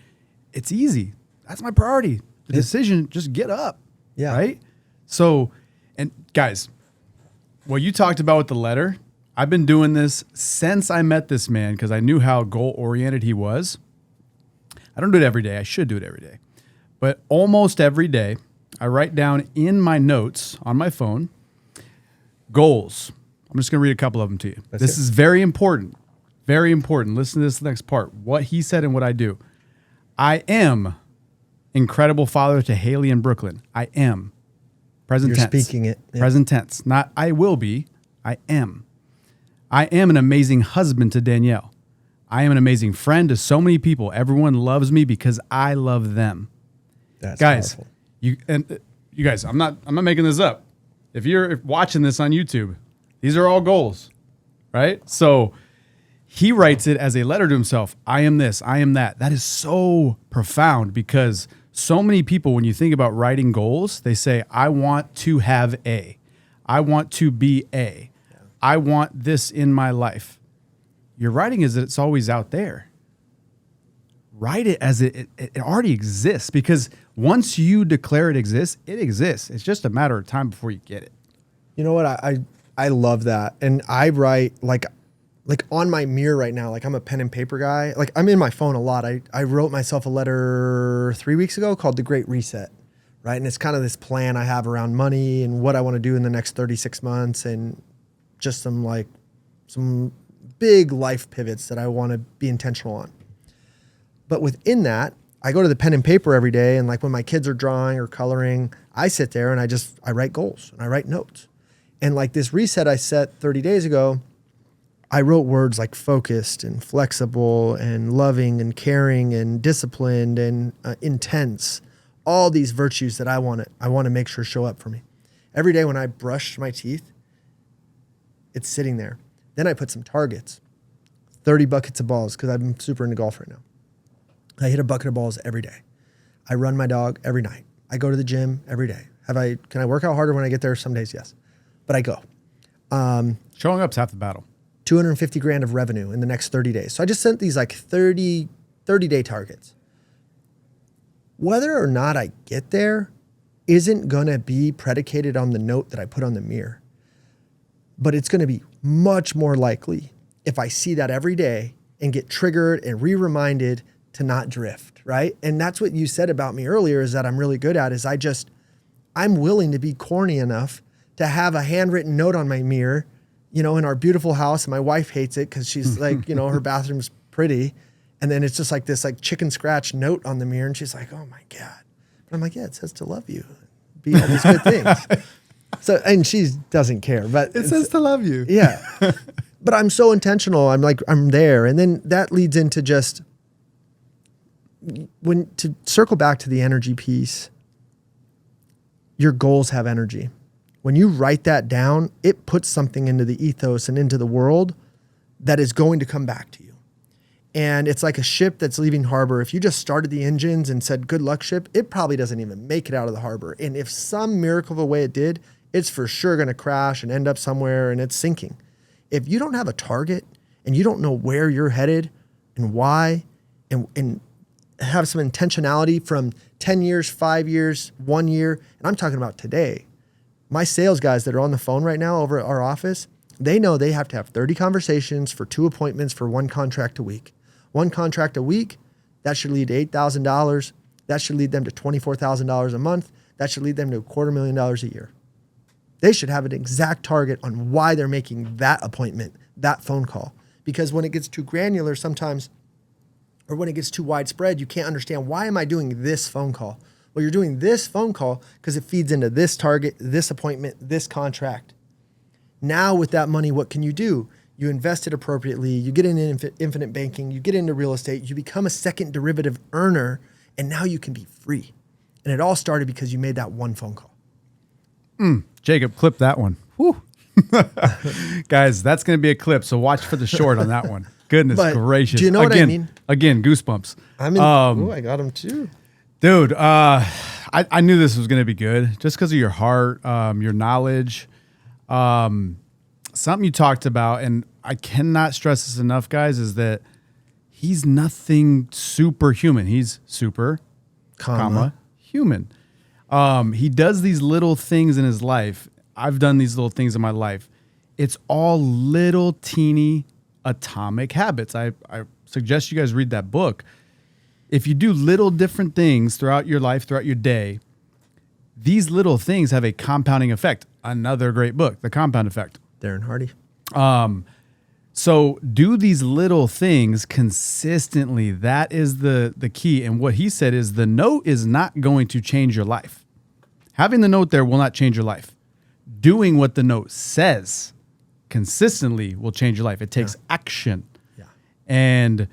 it's easy. That's my priority. The decision, just get up. Yeah. Right? So, and guys, what you talked about with the letter, I've been doing this since I met this man because I knew how goal-oriented he was. I don't do it every day. I should do it every day. But almost every day, I write down in my notes on my phone, goals. I'm just going to read a couple of them to you. This is very important. very important. Listen to this next part. What he said and what I do. I am incredible father to Haley in Brooklyn. I am. Present You're tense. speaking it. Yeah. Present tense. Not I will be. I am. I am an amazing husband to Danielle. I am an amazing friend to so many people. Everyone loves me because I love them. That's Guys, powerful. you guys, I'm not making this up. If you're watching this on YouTube, these are all goals, right? So he writes it as a letter to himself. I am this, I am that. That is so profound because so many people, when you think about writing goals, they say, I want to have A. I want to be A. Yeah. I want this in my life. Your writing is that it's always out there. Write it as it already exists, because once you declare it exists, it exists. It's just a matter of time before you get it. You know what? I love that. And I write like on my mirror right now, like I'm a pen and paper guy. Like I'm in my phone a lot. I wrote myself a letter 3 weeks ago called The Great Reset, right? And it's kind of this plan I have around money and what I want to do in the next 36 months and just some big life pivots that I want to be intentional on. But within that, I go to the pen and paper every day. And like when my kids are drawing or coloring, I sit there and I write goals and I write notes. And like this reset I set 30 days ago, I wrote words like focused and flexible and loving and caring and disciplined and intense. All these virtues that I want to make sure show up for me. Every day when I brush my teeth, it's sitting there. Then I put some targets, 30 buckets of balls, because I'm super into golf right now. I hit a bucket of balls every day. I run my dog every night. I go to the gym every day. Can I work out harder when I get there? Some days, yes. But I go. Showing up's half the battle. 250 grand of revenue in the next 30 days. So I just sent these like 30-day targets. Whether or not I get there isn't going to be predicated on the note that I put on the mirror. But it's going to be much more likely if I see that every day and get triggered and re-reminded to not drift, right? And that's what you said about me earlier is that I'm really good at is I'm willing to be corny enough to have a handwritten note on my mirror, in our beautiful house. And my wife hates it because she's like, her bathroom's pretty. And then it's just like this like chicken scratch note on the mirror. And she's like, oh my God. But I'm like, yeah, it says to love you, be all these good things. So, and she doesn't care, but It says to love you. Yeah. But I'm so intentional. I'm there. And then that leads into just to circle back to the energy piece, your goals have energy. When you write that down, it puts something into the ethos and into the world that is going to come back to you. And it's like a ship that's leaving harbor. If you just started the engines and said, good luck ship, it probably doesn't even make it out of the harbor. And if some miracle of a way it did, it's for sure going to crash and end up somewhere and it's sinking. If you don't have a target and you don't know where you're headed and why and have some intentionality from 10 years, 5 years, 1 year, and I'm talking about today. My sales guys that are on the phone right now over at our office, they know they have to have 30 conversations for 2 appointments for 1 contract a week. 1 contract a week, that should lead to $8,000. That should lead them to $24,000 a month. That should lead them to $250,000 a year. They should have an exact target on why they're making that appointment, that phone call. Because when it gets too granular sometimes, or when it gets too widespread, you can't understand, why am I doing this phone call? Well, you're doing this phone call because it feeds into this target, this appointment, this contract. Now with that money, what can you do? You invest it appropriately. You get into infinite banking. You get into real estate. You become a second derivative earner, and now you can be free. And it all started because you made that 1 phone call. Jacob, clip that one. Whew. Guys, that's going to be a clip, so watch for the short on that one. Goodness gracious. Do you know what I mean? Again, goosebumps. I got them too. Dude, I knew this was going to be good just because of your heart, your knowledge. Something you talked about, and I cannot stress this enough, guys, is that he's nothing superhuman. He's super, human. He does these little things in his life. I've done these little things in my life. It's all little teeny atomic habits. I suggest you guys read that book. If you do little different things throughout your life, throughout your day, these little things have a compounding effect. Another great book, The Compound Effect. Darren Hardy. So do these little things consistently. That is the key. And what he said is the note is not going to change your life. Having the note there will not change your life. Doing what the note says consistently will change your life. It takes action. Yeah. And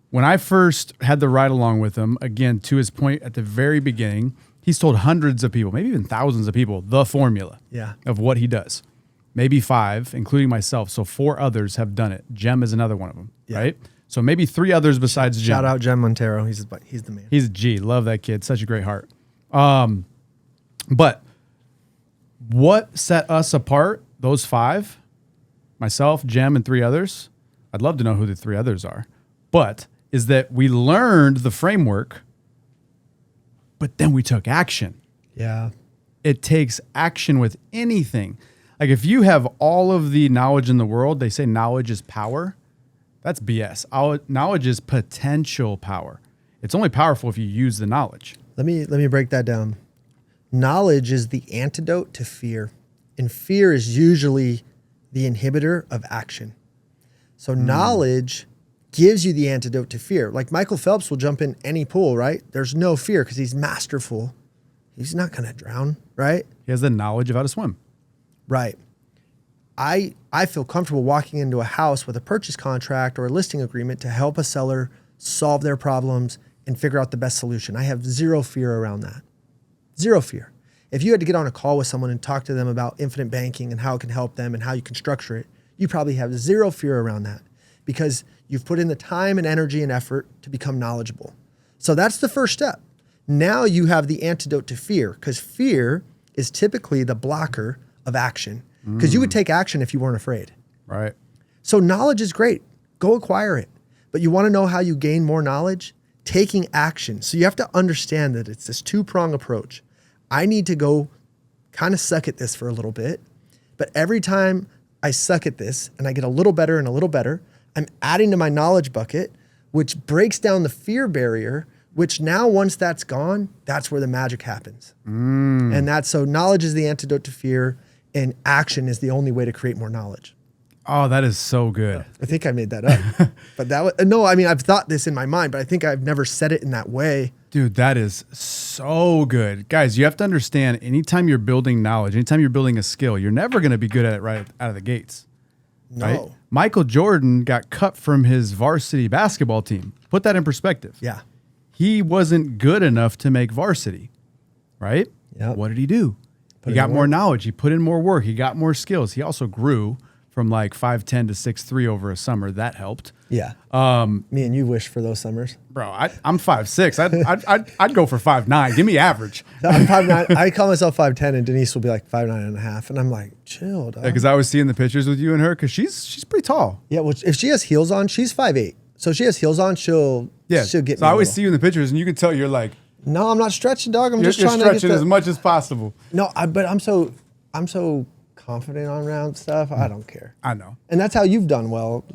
when I first had the ride along with him, again, to his point at the very beginning, he's told hundreds of people, maybe even thousands of people, the formula of what he does. Maybe 5, including myself. So 4 others have done it. Jem is another one of them, right? So maybe 3 others besides Jem. Shout out Jem Montero. He's the man. He's a G. Love that kid. Such a great heart. But what set us apart, those 5, myself, Jem, and 3 others, I'd love to know who the 3 others are, but is that we learned the framework, but then we took action. Yeah. It takes action with anything. Like if you have all of the knowledge in the world, they say knowledge is power. That's BS. Knowledge is potential power. It's only powerful if you use the knowledge. Let me break that down. Knowledge is the antidote to fear, and fear is usually the inhibitor of action. So knowledge gives you the antidote to fear. Like Michael Phelps will jump in any pool, right? There's no fear because he's masterful. He's not going to drown, right? He has the knowledge of how to swim. Right. I feel comfortable walking into a house with a purchase contract or a listing agreement to help a seller solve their problems and figure out the best solution. I have zero fear around that. Zero fear. If you had to get on a call with someone and talk to them about infinite banking and how it can help them and how you can structure it, you probably have zero fear around that because you've put in the time and energy and effort to become knowledgeable. So that's the first step. Now you have the antidote to fear because fear is typically the blocker of action because you would take action if you weren't afraid. Right. So knowledge is great. Go acquire it. But you want to know how you gain more knowledge? Taking action. So you have to understand that it's this 2-prong approach. I need to go kind of suck at this for a little bit. But every time I suck at this and I get a little better and a little better, I'm adding to my knowledge bucket, which breaks down the fear barrier, which now once that's gone, that's where the magic happens. And so knowledge is the antidote to fear and action is the only way to create more knowledge. Oh, that is so good. I think I made that up. But that was, no, I mean, I've thought this in my mind, but I think I've never said it in that way. Dude, that is so good. Guys, you have to understand, anytime you're building knowledge, anytime you're building a skill, you're never going to be good at it right out of the gates. No. Right? Michael Jordan got cut from his varsity basketball team. Put that in perspective. Yeah. He wasn't good enough to make varsity, right? Yep. What did he do? He got more knowledge. He put in more work. He got more skills. He also grew from like 5'10" to 6'3" over a summer. That helped. Yeah. Me and you wish for those summers. Bro, I'm 5'6". I'd go for 5'9". Give me average. I'm 5'9". I call myself 5'10", and Denise will be like 5'9.5", and I'm like, chill, dog. Because I was seeing the pictures with you and her because she's pretty tall. Yeah, well, if she has heels on, she's 5'8". So if she has heels on, she'll get me. So I always see you in the pictures, and you can tell you're like, no, I'm not stretching, dog. I'm just you're trying to get stretching as much as possible. No, but I'm so confident on round stuff. I don't care. I know. And that's how you've done well.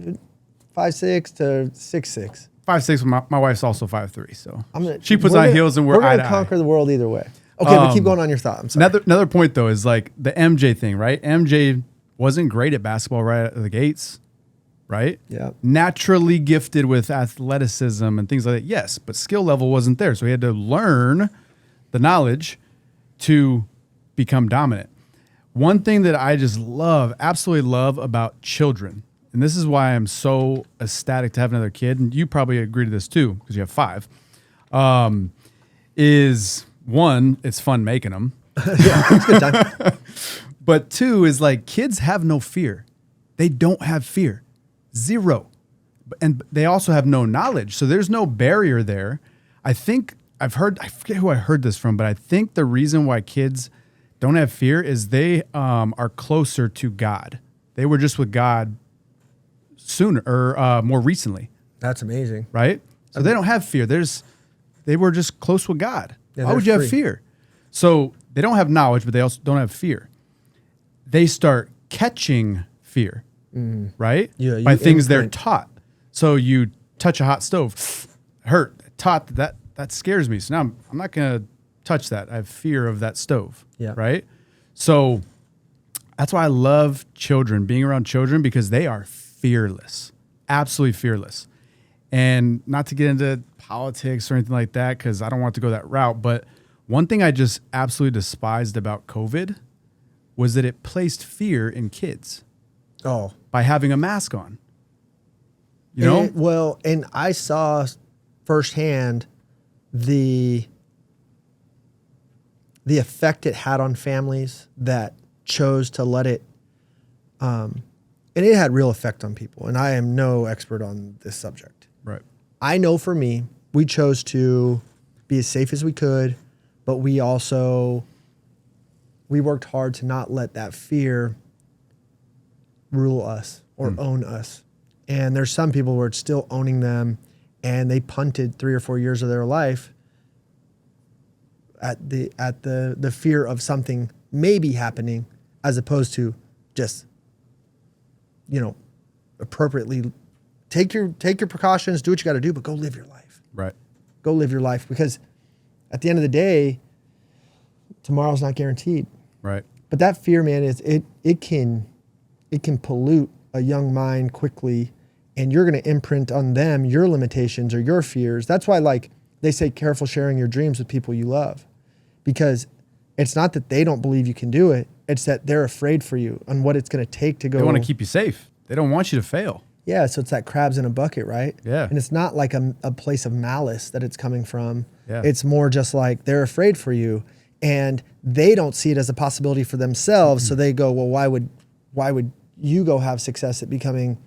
5'6" to 6'6". 5'6". My wife's also 5'3", so she puts on heels and we're gonna eye to eye. conquer the world either way. Okay, but keep going on your thought. I'm sorry. Another point though is like the MJ thing, right? MJ wasn't great at basketball right out of the gates, right? Yeah. Naturally gifted with athleticism and things like that. Yes, but skill level wasn't there, so he had to learn the knowledge to become dominant. One thing that I just love, absolutely love about children, and this is why I'm so ecstatic to have another kid, and you probably agree to this too because you have 5, is one, it's fun making them. Yeah, it's a good time. But 2 is like kids have no fear. They don't have fear. 0. And they also have no knowledge. So there's no barrier there. I think I forget who I heard this from, but I think the reason why kids don't have fear is they are closer to God. They were just with God sooner or more recently. That's amazing. Right? So they don't have fear. They were just close with God. Yeah, why would you have fear? So they don't have knowledge, but they also don't have fear. They start catching fear, right? Yeah, by things they're taught. So you touch a hot stove, hurt, taught that scares me. So now I'm not going to touch that. I have fear of that stove, right? So that's why I love children, being around children, because they are fearless, absolutely fearless. And not to get into politics or anything like that, because I don't want to go that route. But one thing I just absolutely despised about COVID was that it placed fear in kids. Oh, By having a mask on. You know? Well, and I saw firsthand the effect it had on families that chose to let it, and it had real effect on people. And I am no expert on this subject. Right. I know for me, we chose to be as safe as we could, but we worked hard to not let that fear rule us or own us. And there's some people where it's still owning them, and they punted 3 or 4 years of their life at the fear of something maybe happening, as opposed to just, appropriately take your precautions, do what you got to do, but go live your life. Right. Go live your life, because at the end of the day, tomorrow's not guaranteed. Right. But that fear, man, it can pollute a young mind quickly, and you're going to imprint on them your limitations or your fears. That's why, like, they say careful sharing your dreams with people you love, because it's not that they don't believe you can do it. It's that they're afraid for you and what it's going to take to go. They want to keep you safe. They don't want you to fail. Yeah. So it's that crabs in a bucket, right? Yeah. And it's not like a place of malice that it's coming from. Yeah. It's more just like they're afraid for you, and they don't see it as a possibility for themselves. So they go, well, why would you go have success at becoming,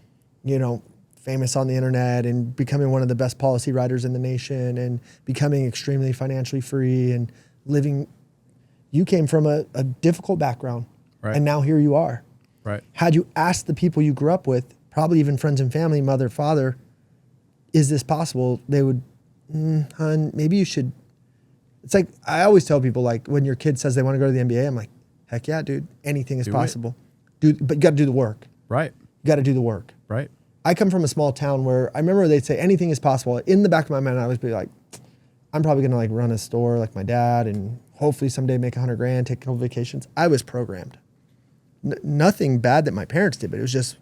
famous on the internet and becoming one of the best policy writers in the nation and becoming extremely financially free and living? You came from a difficult background, right, and now here you are. Right. Had you asked the people you grew up with, probably even friends and family, mother, father, is this possible? They would, hon, maybe you should. It's like, I always tell people, like, when your kid says they want to go to the NBA, I'm like, heck yeah, dude, anything is possible. But you got to do the work. Right. You got to do the work. Right. I come from a small town where I remember they'd say anything is possible. In the back of my mind, I always be like, I'm probably going to, like, run a store like my dad and hopefully someday make $100,000, take a couple vacations. I was programmed. Nothing bad that my parents did, but it was just.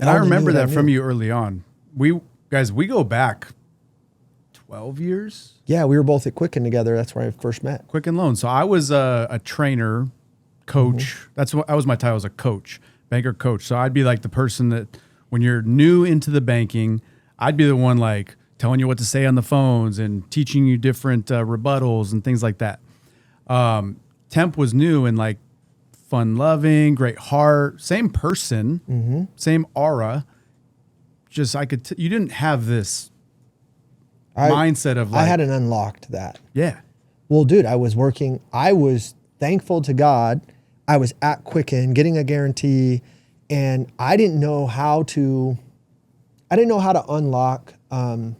And I remember that from you early on. We go back 12 years. Yeah, we were both at Quicken together. That's where I first met. Quicken Loans. So I was a trainer, coach. Mm-hmm. That was my title, as a coach, banker coach. So I'd be like the person that, when you're new into the banking, I'd be the one, like, telling you what to say on the phones and teaching you different rebuttals and things like that. Temp was new and, like, fun loving, great heart, same person, same aura. Just you didn't have this mindset of, like, I hadn't unlocked that. Yeah. Well, dude, I was working. I was thankful to God. I was at Quicken getting a guarantee, and I didn't know how to unlock the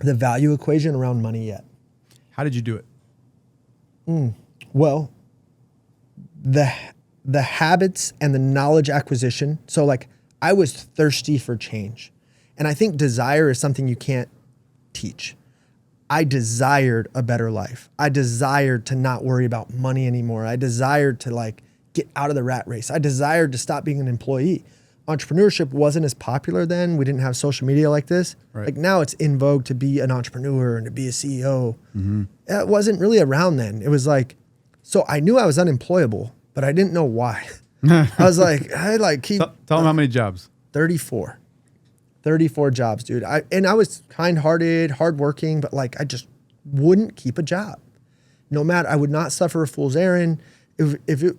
value equation around money yet. How did you do it? Well, the habits and the knowledge acquisition. So, like, I was thirsty for change. And I think desire is something you can't teach. I desired a better life. I desired to not worry about money anymore. I desired to, like, get out of the rat race. I desired to stop being an employee. Entrepreneurship wasn't as popular then. We didn't have social media like this. Right. Like, now it's in vogue to be an entrepreneur and to be a CEO. It wasn't really around then. It was like, so I knew I was unemployable, but I didn't know why. I was like, keep. Tell them how many jobs. 34 jobs, dude. I was kind-hearted, hardworking, but, like, I just wouldn't keep a job. No matter, I would not suffer a fool's errand. Dude,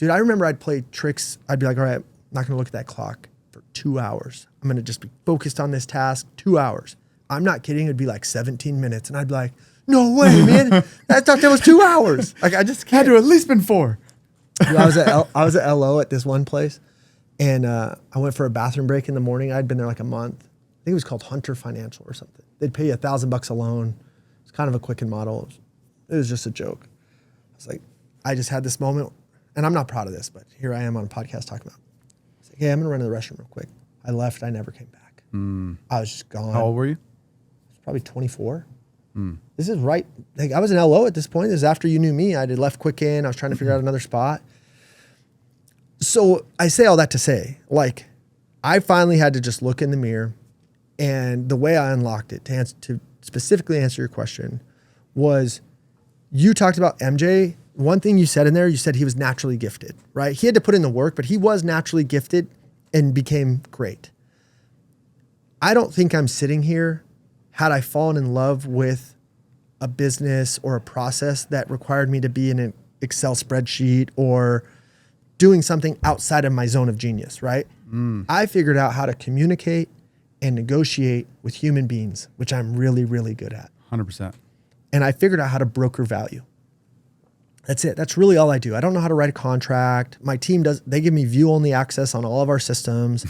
I remember I'd play tricks. I'd be like, all right, I'm not going to look at that clock for 2 hours. I'm going to just be focused on this task, 2 hours. I'm not kidding. It'd be like 17 minutes. And I'd be like, no way, man. I thought that was 2 hours. Like, I just can't. Had to at least been 4. Dude, I was at LO at this one place. And I went for a bathroom break in the morning. I'd been there like a month. I think it was called Hunter Financial or something. They'd pay you $1,000 a loan. It's kind of a Quicken model. It was just a joke. I was like, I just had this moment, and I'm not proud of this, but here I am on a podcast talking about it. I was like, hey, I'm going to run to the restroom real quick. I left. I never came back. I was just gone. How old were you? I was probably 24. This is right. Like, I was in LO at this point. This is after you knew me. I had left Quicken. I was trying to figure out another spot. So I say all that to say, like, I finally had to just look in the mirror, and the way I unlocked it to specifically answer your question was, you talked about MJ. One thing you said in there, you said he was naturally gifted, right? He had to put in the work, but he was naturally gifted and became great. I don't think I'm sitting here had I fallen in love with a business or a process that required me to be in an Excel spreadsheet or doing something outside of my zone of genius, right? I figured out how to communicate and negotiate with human beings, which I'm really, really good at. 100%. And I figured out how to broker value. That's it. That's really all I do. I don't know how to write a contract. My team does. They give me view-only access on all of our systems.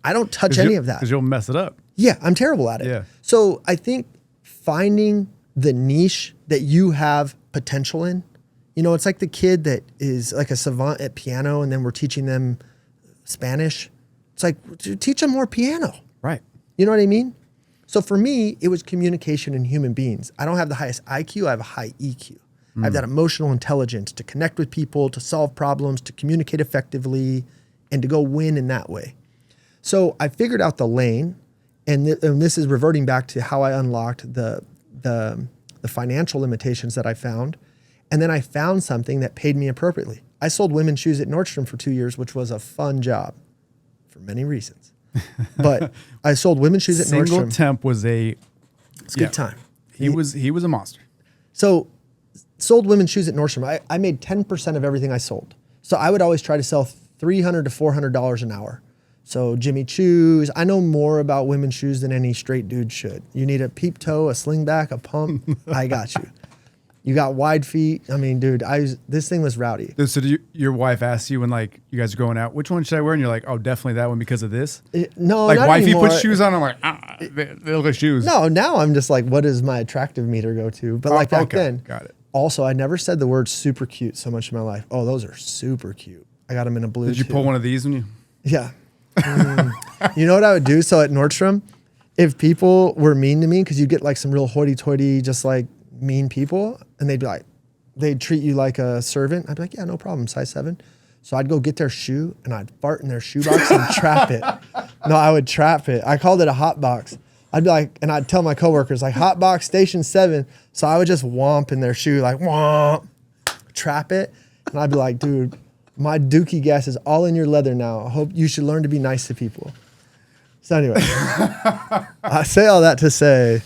I don't touch any of that. Because you'll mess it up. Yeah, I'm terrible at it. Yeah. So I think finding the niche that you have potential in, it's like the kid that is like a savant at piano and then we're teaching them Spanish. It's like, teach them more piano. Right. You know what I mean? So for me, it was communication in human beings. I don't have the highest IQ. I have a high EQ. I have that emotional intelligence to connect with people, to solve problems, to communicate effectively, and to go win in that way. So I figured out the lane, and this is reverting back to how I unlocked the financial limitations that I found. And then I found something that paid me appropriately. I sold women's shoes at Nordstrom for 2 years, which was a fun job for many reasons. But I sold women's shoes at Nordstrom. Single temp was It's a good time. He was a monster. So sold women's shoes at Nordstrom. I made 10% of everything I sold. So I would always try to sell $300 to $400 an hour. So Jimmy Choos, I know more about women's shoes than any straight dude should. You need a peep toe, a slingback, a pump. I got you. You got wide feet. I mean, dude, this thing was rowdy. Dude, so your wife asks you when like you guys are going out, which one should I wear? And you're like, oh, definitely that one because of this. No, like not wifey anymore. puts shoes on. I'm like, they look like shoes. No, now I'm just like, what does my attractive meter go to? But like back then, got it. Also, I never said the word super cute so much in my life. Oh, those are super cute. I got them in a blue. Did you pull one of these when you? Yeah. You know what I would do? So at Nordstrom, if people were mean to me, because you get like some real hoity-toity, just like mean people, and they'd treat you like a servant. I'd be like, yeah, no problem, size 7. So I'd go get their shoe and I'd fart in their shoebox and trap it. No, I would trap it. I called it a hot box. I'd be like, and I'd tell my coworkers like hot box station 7. So I would just womp in their shoe, like womp, trap it. And I'd be like, dude, my dookie gas is all in your leather now. I hope you should learn to be nice to people. So anyway, I say all that to say,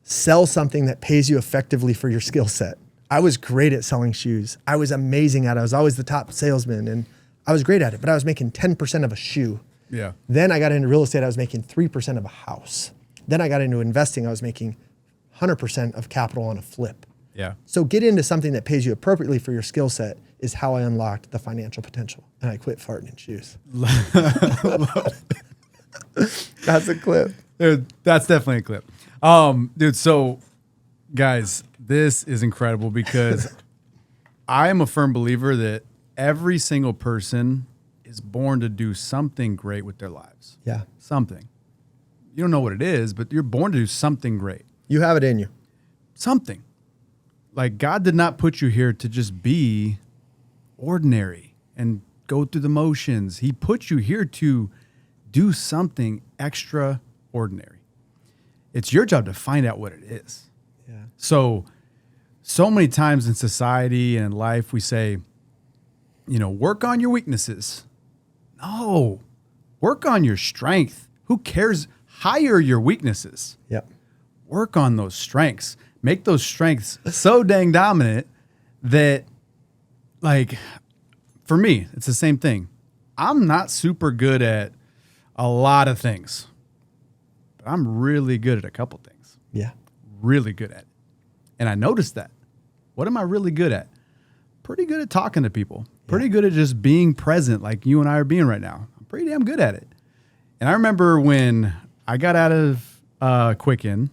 sell something that pays you effectively for your skill set. I was great at selling shoes. I was amazing at it. I was always the top salesman and I was great at it, but I was making 10% of a shoe. Yeah. Then I got into real estate. I was making 3% of a house. Then I got into investing. I was making 100% of capital on a flip. Yeah. So get into something that pays you appropriately for your skill set is how I unlocked the financial potential. And I quit farting in shoes. That's a clip. Dude, that's definitely a clip. Dude, so guys, this is incredible because I am a firm believer that every single person is born to do something great with their lives. Yeah. Something. You don't know what it is, but you're born to do something great. You have it in you. Something. Like God did not put you here to just be ordinary and go through the motions. He put you here to do something extraordinary. It's your job to find out what it is. Yeah. So many times in society and in life, we say, work on your weaknesses. No, work on your strength. Who cares? Hire your weaknesses. Yep. Work on those strengths. Make those strengths so dang dominant that, like, for me, it's the same thing. I'm not super good at a lot of things, but I'm really good at a couple things. Yeah. Really good at it. And I noticed that. What am I really good at? Pretty good at talking to people. Pretty good at just being present like you and I are being right now. I'm pretty damn good at it. And I remember when I got out of Quicken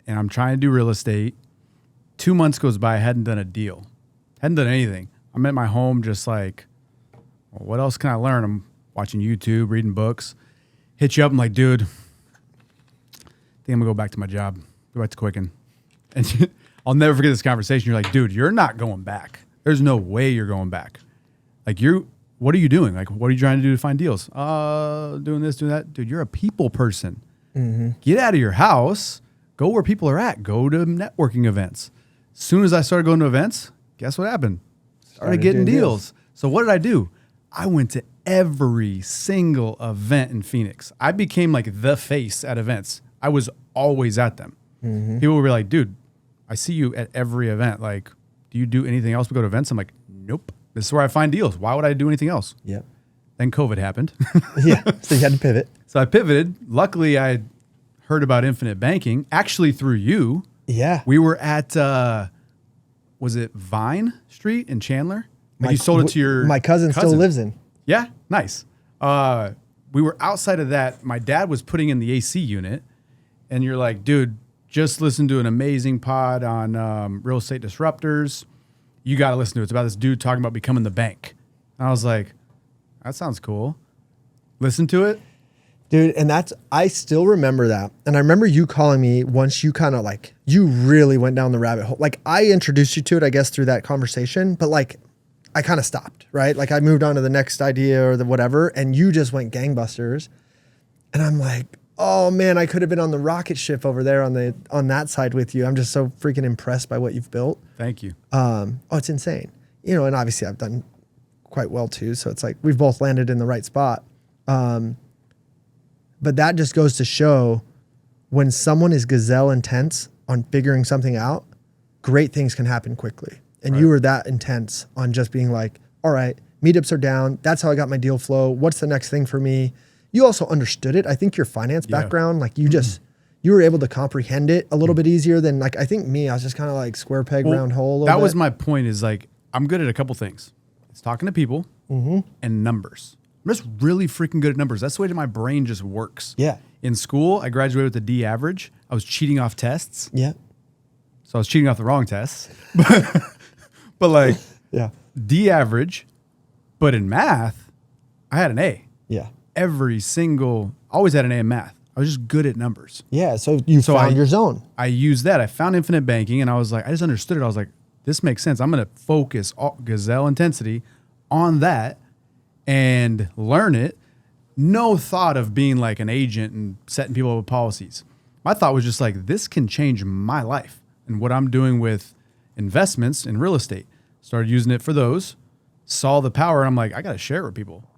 and I'm trying to do real estate, 2 months goes by, I hadn't done a deal. Hadn't done anything. I'm at my home just like, well, what else can I learn? I'm watching YouTube, reading books. Hit you up, I'm like, dude, I think I'm gonna go back to my job. Go back to Quicken. And I'll never forget this conversation. You're like, dude, you're not going back. There's no way you're going back. Like what are you doing? Like, what are you trying to do to find deals? Doing this, doing that. Dude, you're a people person. Get out of your house. Go where people are at. Go to networking events. As soon as I started going to events, guess what happened? Started getting deals. So what did I do? I went to every single event in Phoenix. I became like the face at events. I was always at them. People were like, dude, I see you at every event. Like, do you do anything else but go to events? I'm like, nope. This is where I find deals. Why would I do anything else? Yeah. Then COVID happened. Yeah. So you had to pivot. So I pivoted. Luckily, I heard about infinite banking, actually through you. Yeah. We were at, was it Vine Street in Chandler? Like you sold it to your My cousin still lives in. Yeah, nice. We were outside of that. My dad was putting in the AC unit, and you're like, dude, just listen to an amazing pod on real estate disruptors. You got to listen to it. It's about this dude talking about becoming the bank. And I was like, that sounds cool. Listen to it. Dude, and I still remember that. And I remember you calling me once you kind of like, you really went down the rabbit hole. Like I introduced you to it, I guess, through that conversation, but like I kind of stopped, right? Like I moved on to the next idea or the whatever, and you just went gangbusters. And I'm like, oh man, I could have been on the rocket ship over there on that side with you. I'm just so freaking impressed by what you've built. Thank you. It's insane. You know, and obviously I've done quite well too. So it's like we've both landed in the right spot. But that just goes to show when someone is gazelle intense on figuring something out, great things can happen quickly. And you were that intense on just being like, all right, meetups are down. That's how I got my deal flow. What's the next thing for me? You also understood it. I think your finance background, like you you were able to comprehend it a little bit easier than like, I think me, I was just kind of like square peg, round hole. That was my point is like, I'm good at a couple things. It's talking to people and numbers. I'm just really freaking good at numbers. That's the way that my brain just works. Yeah. In school, I graduated with a D average. I was cheating off tests. Yeah. So I was cheating off the wrong tests. But like D average. But in math, I had an A. Yeah. Always had an A in math. I was just good at numbers. Yeah. So you found your zone. I used that. I found infinite banking and I was like, I just understood it. I was like, this makes sense. I'm going to focus all gazelle intensity on that and learn it. No thought of being like an agent and setting people up with policies. My thought was just like, this can change my life and what I'm doing with investments in real estate. Started using it for those, saw the power, and I'm like, I got to share it with people.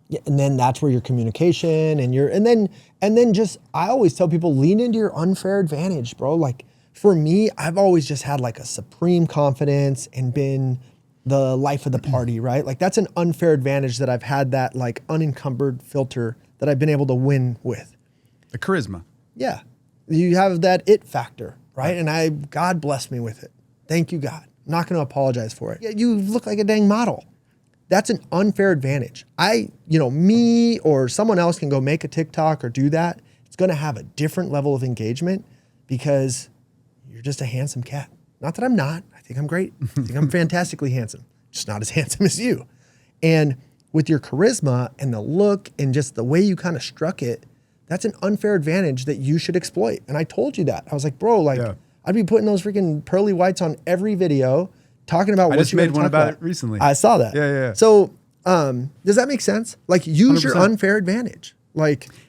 Yeah, and then that's where your communication and then just, I always tell people, lean into your unfair advantage, bro. Like for me, I've always just had like a supreme confidence and been the life of the party, right? Like that's an unfair advantage that I've had, that like unencumbered filter that I've been able to win with. The charisma. Yeah. You have that it factor, right? And God blessed me with it. Thank you, God. I'm not going to apologize for it. Yeah, you look like a dang model. That's an unfair advantage. Me or someone else can go make a TikTok or do that. It's going to have a different level of engagement because you're just a handsome cat. Not that I'm not. I think I'm great. I think I'm fantastically handsome. Just not as handsome as you. And with your charisma and the look and just the way you kind of struck it, that's an unfair advantage that you should exploit. And I told you that. I was like, bro, I'd be putting those freaking pearly whites on every video, talking about what you made one about it recently. I saw that. Yeah. So does that make sense? Like use 100%. Your unfair advantage.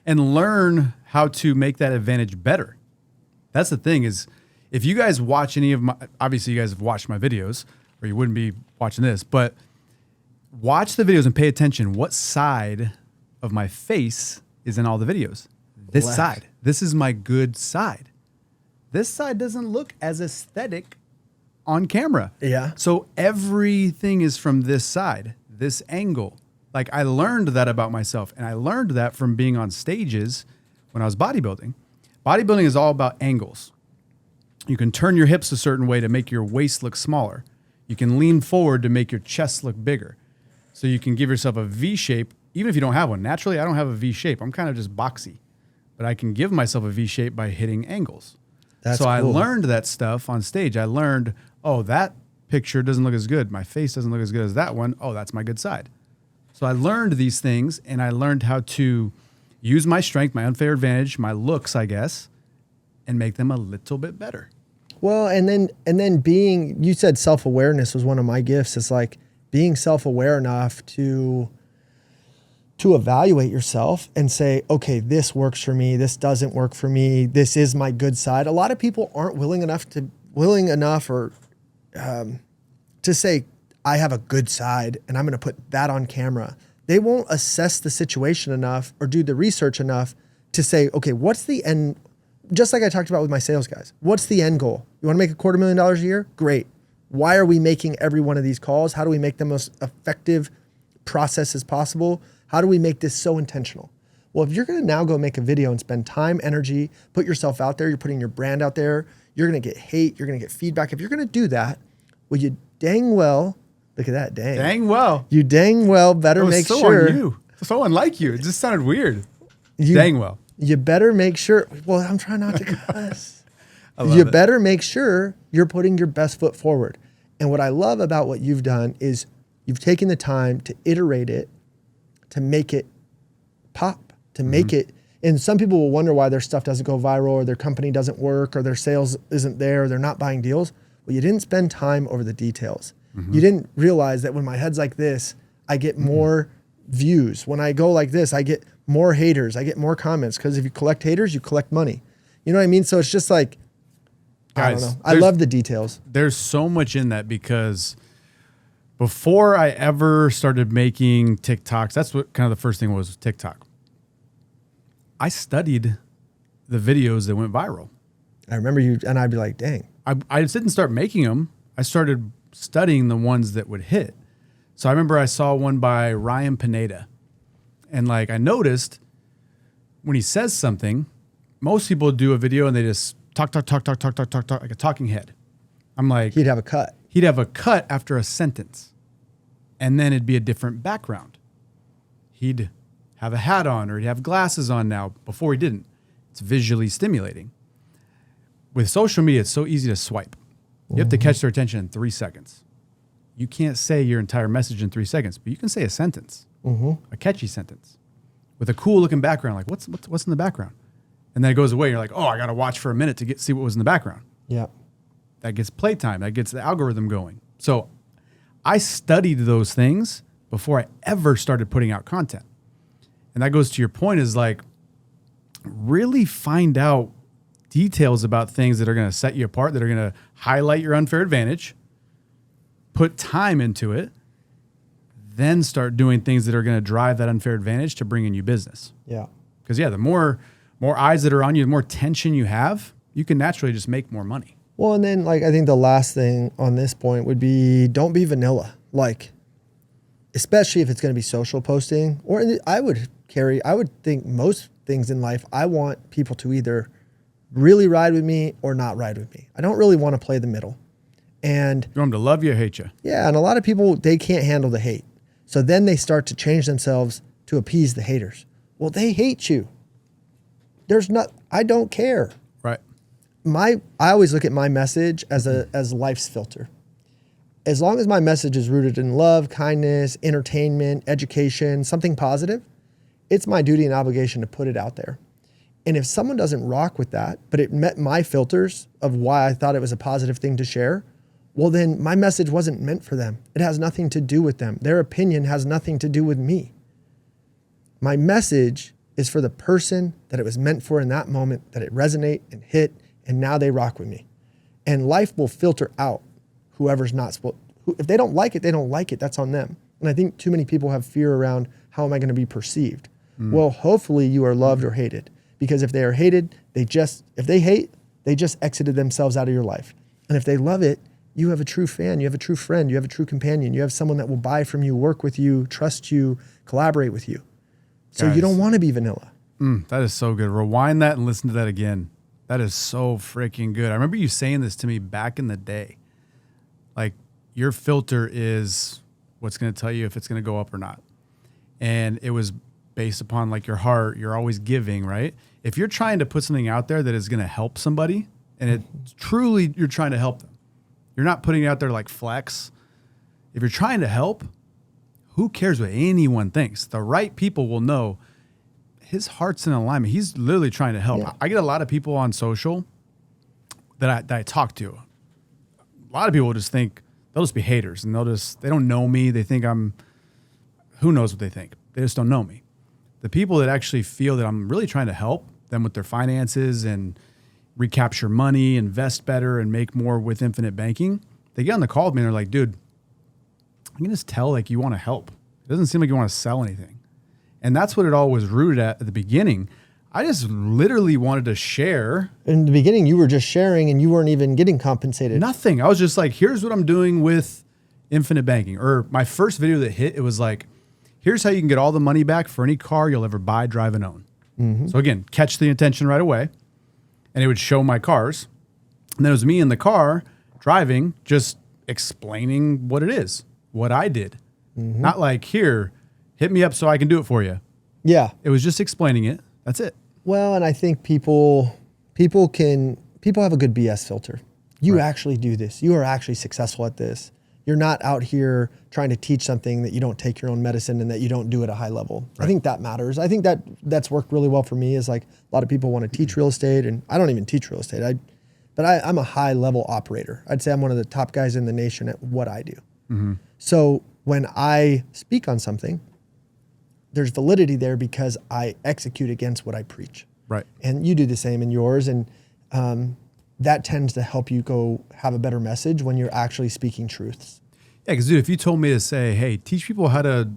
And learn how to make that advantage better. That's the thing is, if you guys watch any of obviously you guys have watched my videos or you wouldn't be watching this, but watch the videos and pay attention. What side of my face is in all the videos? This Left. side. This is my good side. This side doesn't look as aesthetic on camera. Yeah. So everything is from this side, this angle. Like I learned that about myself, and I learned that from being on stages when I was bodybuilding. Bodybuilding is all about angles. You can turn your hips a certain way to make your waist look smaller. You can lean forward to make your chest look bigger. So you can give yourself a V shape, even if you don't have one. Naturally, I don't have a V shape. I'm kind of just boxy. But I can give myself a V shape by hitting angles. That's so cool. I learned that stuff on stage. I learned, that picture doesn't look as good. My face doesn't look as good as that one. Oh, that's my good side. So I learned these things, and I learned how to use my strength, my unfair advantage, my looks, I guess, and make them a little bit better. Well, and then being, you said self-awareness was one of my gifts. It's like being self-aware enough to to evaluate yourself and say, okay, this works for me. This doesn't work for me. This is my good side. A lot of people aren't willing enough or to say, I have a good side and I'm going to put that on camera. They won't assess the situation enough or do the research enough to say, okay, what's the end? Just like I talked about with my sales guys, what's the end goal? You want to make $250,000 a year? Great. Why are we making every one of these calls? How do we make the most effective process as possible? How do we make this so intentional? Well, if you're going to now go make a video and spend time, energy, put yourself out there, you're putting your brand out there, you're going to get hate, you're going to get feedback. If you're going to do that, well, you dang well, look at that, dang. Dang well. You dang well better make so sure. On you. So unlike you. It just sounded weird. Dang well. You better make sure. Well, I'm trying not to cuss. Better make sure you're putting your best foot forward. And what I love about what you've done is you've taken the time to iterate it, to make it pop, to make it. And some people will wonder why their stuff doesn't go viral or their company doesn't work or their sales isn't there or they're not buying deals. Well, you didn't spend time over the details. You didn't realize that when my head's like this, I get more views. When I go like this, I get more haters. I get more comments because if you collect haters, you collect money. You know what I mean? So it's just like, guys, I don't know. I love the details. There's so much in that because before I ever started making TikToks, that's what kind of the first thing was TikTok. I studied the videos that went viral. I remember you, and I'd be like, dang. I didn't start making them. I started studying the ones that would hit. So I remember I saw one by Ryan Pineda. And like I noticed when he says something, most people do a video and they just talk, like a talking head. I'm like, He'd have a cut. He'd have a cut after a sentence. And then it'd be a different background. He'd have a hat on or he'd have glasses on now. Before he didn't. It's visually stimulating. With social media, it's so easy to swipe. You have to catch their attention in 3 seconds. You can't say your entire message in 3 seconds, but you can say a sentence, a catchy sentence, with a cool looking background. Like what's in the background, and then it goes away. You're like, oh, I got to watch for a minute to see what was in the background. Yeah, that gets playtime. That gets the algorithm going. So I studied those things before I ever started putting out content, and that goes to your point. Is like really find out details about things that are going to set you apart, that are going to highlight your unfair advantage, put time into it, then start doing things that are going to drive that unfair advantage to bring in you business. Yeah. Because the more eyes that are on you, the more tension you have, you can naturally just make more money. Well, and then like I think the last thing on this point would be don't be vanilla. Like, especially if it's going to be social posting, or I would think most things in life, I want people to either really ride with me or not ride with me. I don't really want to play the middle. And you want them to love you or hate you. Yeah, and a lot of people, they can't handle the hate. So then they start to change themselves to appease the haters. Well, they hate you. I don't care. Right. I always look at my message as life's filter. As long as my message is rooted in love, kindness, entertainment, education, something positive, it's my duty and obligation to put it out there. And if someone doesn't rock with that, but it met my filters of why I thought it was a positive thing to share, well, then my message wasn't meant for them. It has nothing to do with them. Their opinion has nothing to do with me. My message is for the person that it was meant for in that moment, that it resonate and hit, and now they rock with me. And life will filter out whoever's not supposed. If they don't like it, they don't like it. That's on them. And I think too many people have fear around how am I going to be perceived? Well, hopefully you are loved or hated. Because if they are hated, if they hate, they just exited themselves out of your life. And if they love it, you have a true fan, you have a true friend, you have a true companion, you have someone that will buy from you, work with you, trust you, collaborate with you. So Guys, you don't want to be vanilla. That is so good. Rewind that and listen to that again. That is so freaking good. I remember you saying this to me back in the day. Like, your filter is what's going to tell you if it's going to go up or not. And it was based upon like your heart. You're always giving, right? If you're trying to put something out there that is going to help somebody, and it truly you're trying to help them, you're not putting it out there like flex. If you're trying to help, who cares what anyone thinks? The right people will know his heart's in alignment. He's literally trying to help. Yeah. I get a lot of people on social that I talk to. A lot of people just think they'll just be haters, and they don't know me. They think who knows what they think. They just don't know me. The people that actually feel that I'm really trying to help them with their finances and recapture money, invest better, and make more with infinite banking, they get on the call with me and they're like, dude, I can just tell like you want to help. It doesn't seem like you want to sell anything. And that's what it all was rooted at the beginning. I just literally wanted to share. In the beginning, you were just sharing and you weren't even getting compensated. Nothing. I was just like, here's what I'm doing with infinite banking. Or my first video that hit, it was like, here's how you can get all the money back for any car you'll ever buy, drive, and own. So again, catch the attention right away. And it would show my cars. And then it was me in the car driving, just explaining what it is, what I did. Not like, here, hit me up so I can do it for you. Yeah. It was just explaining it. That's it. Well, and I think people have a good BS filter. You actually do this. You are actually successful at this. You're not out here trying to teach something that you don't take your own medicine and that you don't do at a high level. I think that matters. I think that's worked really well for me is like a lot of people want to teach real estate and I don't even teach real estate. But I'm a high level operator. I'd say I'm one of the top guys in the nation at what I do. So when I speak on something, there's validity there because I execute against what I preach. Right. And you do the same in yours. And that tends to help you go have a better message when you're actually speaking truths. Yeah, because dude, if you told me to say, hey, teach people how to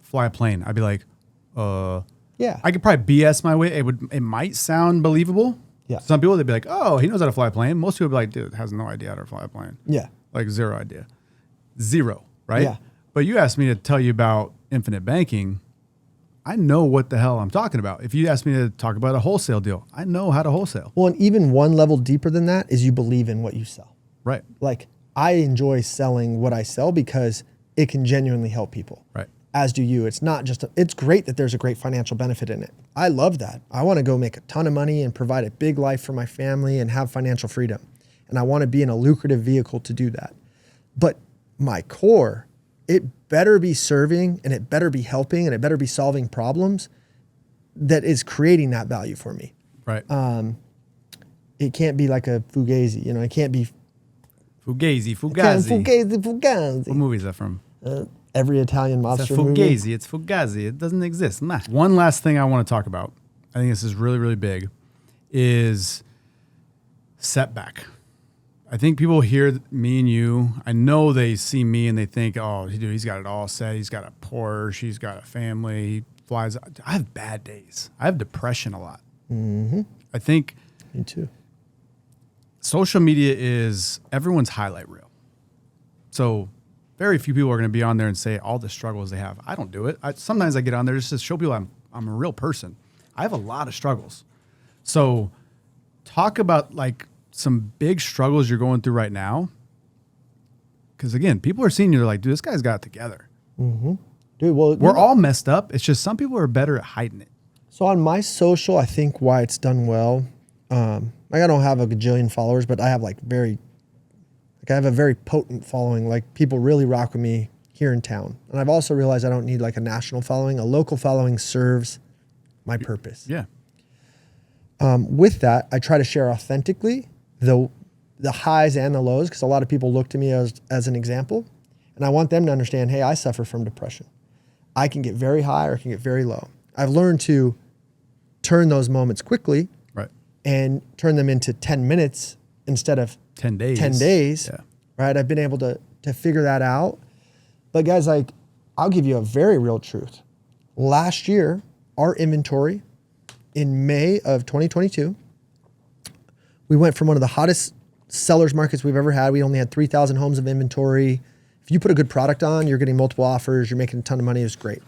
fly a plane, I'd be like, yeah. I could probably BS my way. It might sound believable. Yeah. Some people, they'd be like, oh, he knows how to fly a plane. Most people would be like, dude, has no idea how to fly a plane. Yeah. Like zero idea. Zero, right? Yeah. But you asked me to tell you about infinite banking. I know what the hell I'm talking about. If you ask me to talk about a wholesale deal, I know how to wholesale. Well, and even one level deeper than that is you believe in what you sell. Right. Like I enjoy selling what I sell because it can genuinely help people. Right. As do you. It's not just, it's great that there's a great financial benefit in it. I love that. I want to go make a ton of money and provide a big life for my family and have financial freedom. And I want to be in a lucrative vehicle to do that. But my core, it better be serving and it better be helping and it better be solving problems that is creating that value for me. Right. It can't be like a fugazi, you know, it can't be Fugazi. fugazi. What movie is that from? Every Italian It's a mobster movie. fugazi. It's fugazi. It doesn't exist. Nah. One last thing I want to talk about, I think this is really, really big, is setback. I think people hear me and you. I know they see me and they think, oh, dude, he's got it all set. He's got a Porsche. He's got a family. He flies. I have bad days. I have depression a lot. I think Me too. social media is everyone's highlight reel. So very few people are going to be on there and say all the struggles they have. I don't do it. Sometimes I get on there just to show people I'm a real person. I have a lot of struggles. So talk about like some big struggles you're going through right now. Because again, people are seeing you, they're like, dude, this guy's got it together. Dude, well, We're all messed up. It's just some people are better at hiding it. So on my social, I think why it's done well, like I don't have a gajillion followers, but I have I have a very potent following. Like people really rock with me here in town. And I've also realized I don't need like a national following. A local following serves my purpose. Yeah. With that, I try to share authentically the highs and the lows because a lot of people look to me as an example. And I want them to understand, hey, I suffer from depression. I can get very high or I can get very low. I've learned to turn those moments quickly and turn them into 10 minutes instead of 10 days. 10 days, Yeah. right? I've been able to figure that out. But guys, like, I'll give you a very real truth. Last year, our inventory in May of 2022, we went from one of the hottest sellers markets we've ever had. We only had 3,000 homes of inventory. If you put a good product on, you're getting multiple offers, you're making a ton of money, it was great.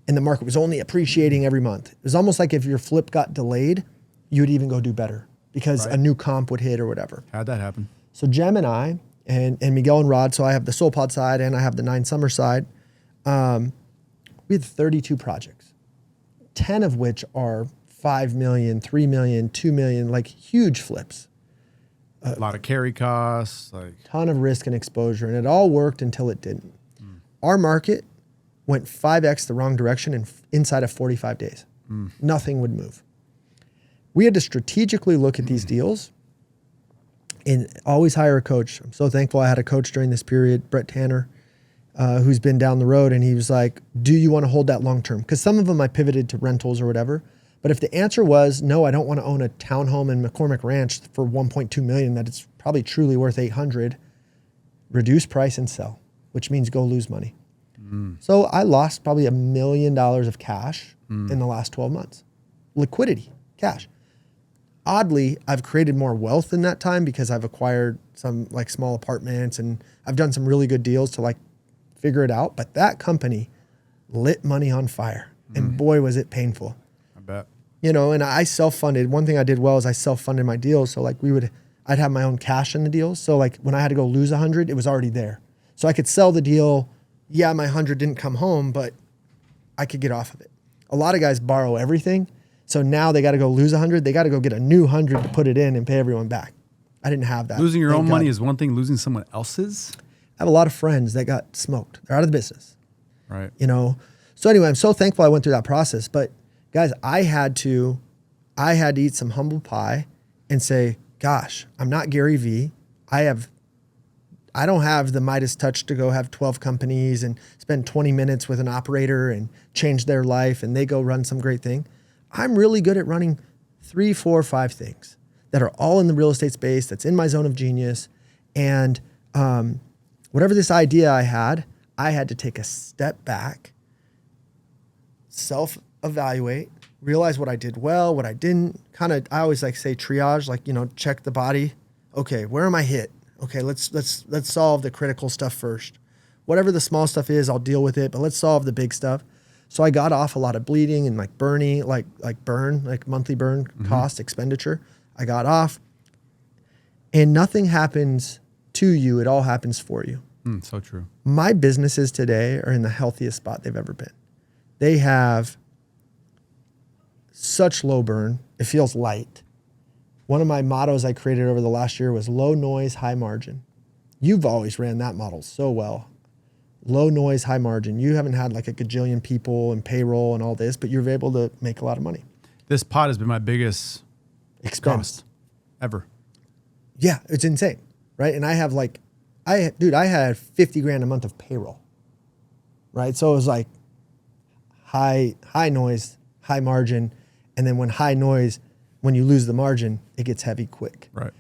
And the market was only appreciating every month. It was almost like if your flip got delayed, you would even go do better because a new comp would hit or whatever. How'd that happen? So Jem and I, and Miguel and Rod, so I have the Soul Pod side and I have the 9 Summer side, we had 32 projects, 10 of which are 5 million, 3 million, 2 million, like huge flips. A lot of carry costs. Like Ton of risk and exposure, and it all worked until it didn't. Our market went 5x the wrong direction inside of 45 days. Nothing would move. We had to strategically look at these deals and always hire a coach. I'm so thankful I had a coach during this period, Brett Tanner. who's been down the road, and he was like, do you want to hold that long term? Because some of them I pivoted to rentals or whatever. But if the answer was, no, I don't want to own a townhome in McCormick Ranch for 1.2 million, that it's probably truly worth 800, reduce price and sell, which means go lose money. So I lost probably $1 million of cash in the last 12 months. Liquidity, cash. Oddly, I've created more wealth in that time because I've acquired some like small apartments and I've done some really good deals to like figure it out. But that company lit money on fire, and boy, was it painful. I bet. You know, and I self-funded. One thing I did well is I self-funded my deals. So like I'd have my own cash in the deals. So like when I had to go lose 100, it was already there. So I could sell the deal. Yeah, my 100 didn't come home, but I could get off of it. A lot of guys borrow everything. So now they got to go lose 100. They got to go get a new 100 to put it in and pay everyone back. I didn't have that. Losing your own money is one thing. Losing someone else's? I have a lot of friends that got smoked. They're out of the business. Right. You know? So anyway, I'm so thankful I went through that process. But guys, I had to eat some humble pie and say, gosh, I'm not Gary Vee. I don't have the Midas touch to go have 12 companies and spend 20 minutes with an operator and change their life and they go run some great thing. I'm really good at running 3, 4, 5 things that are all in the real estate space, that's in my zone of genius. And whatever this idea I had to take a step back, self-evaluate, realize what I did well, what I didn't. I always like say triage, like, you know, check the body. Okay, where am I hit? Okay, let's solve the critical stuff first. Whatever the small stuff is, I'll deal with it, but let's solve the big stuff. So I got off a lot of bleeding and like burning, like monthly burn cost expenditure. I got off, and nothing happens to you. It all happens for you. So true. My businesses today are in the healthiest spot they've ever been. They have such low burn. It feels light. One of my mottos I created over the last year was low noise, high margin. You've always ran that model so well. Low noise, high margin. You haven't had like a gajillion people and payroll and all this, but you're able to make a lot of money. This pod has been my biggest Expense cost ever. Yeah, it's insane, right? And I had 50 grand a month of payroll, right? So it was like high noise, high margin, and then when you lose the margin, it gets heavy quick. Right.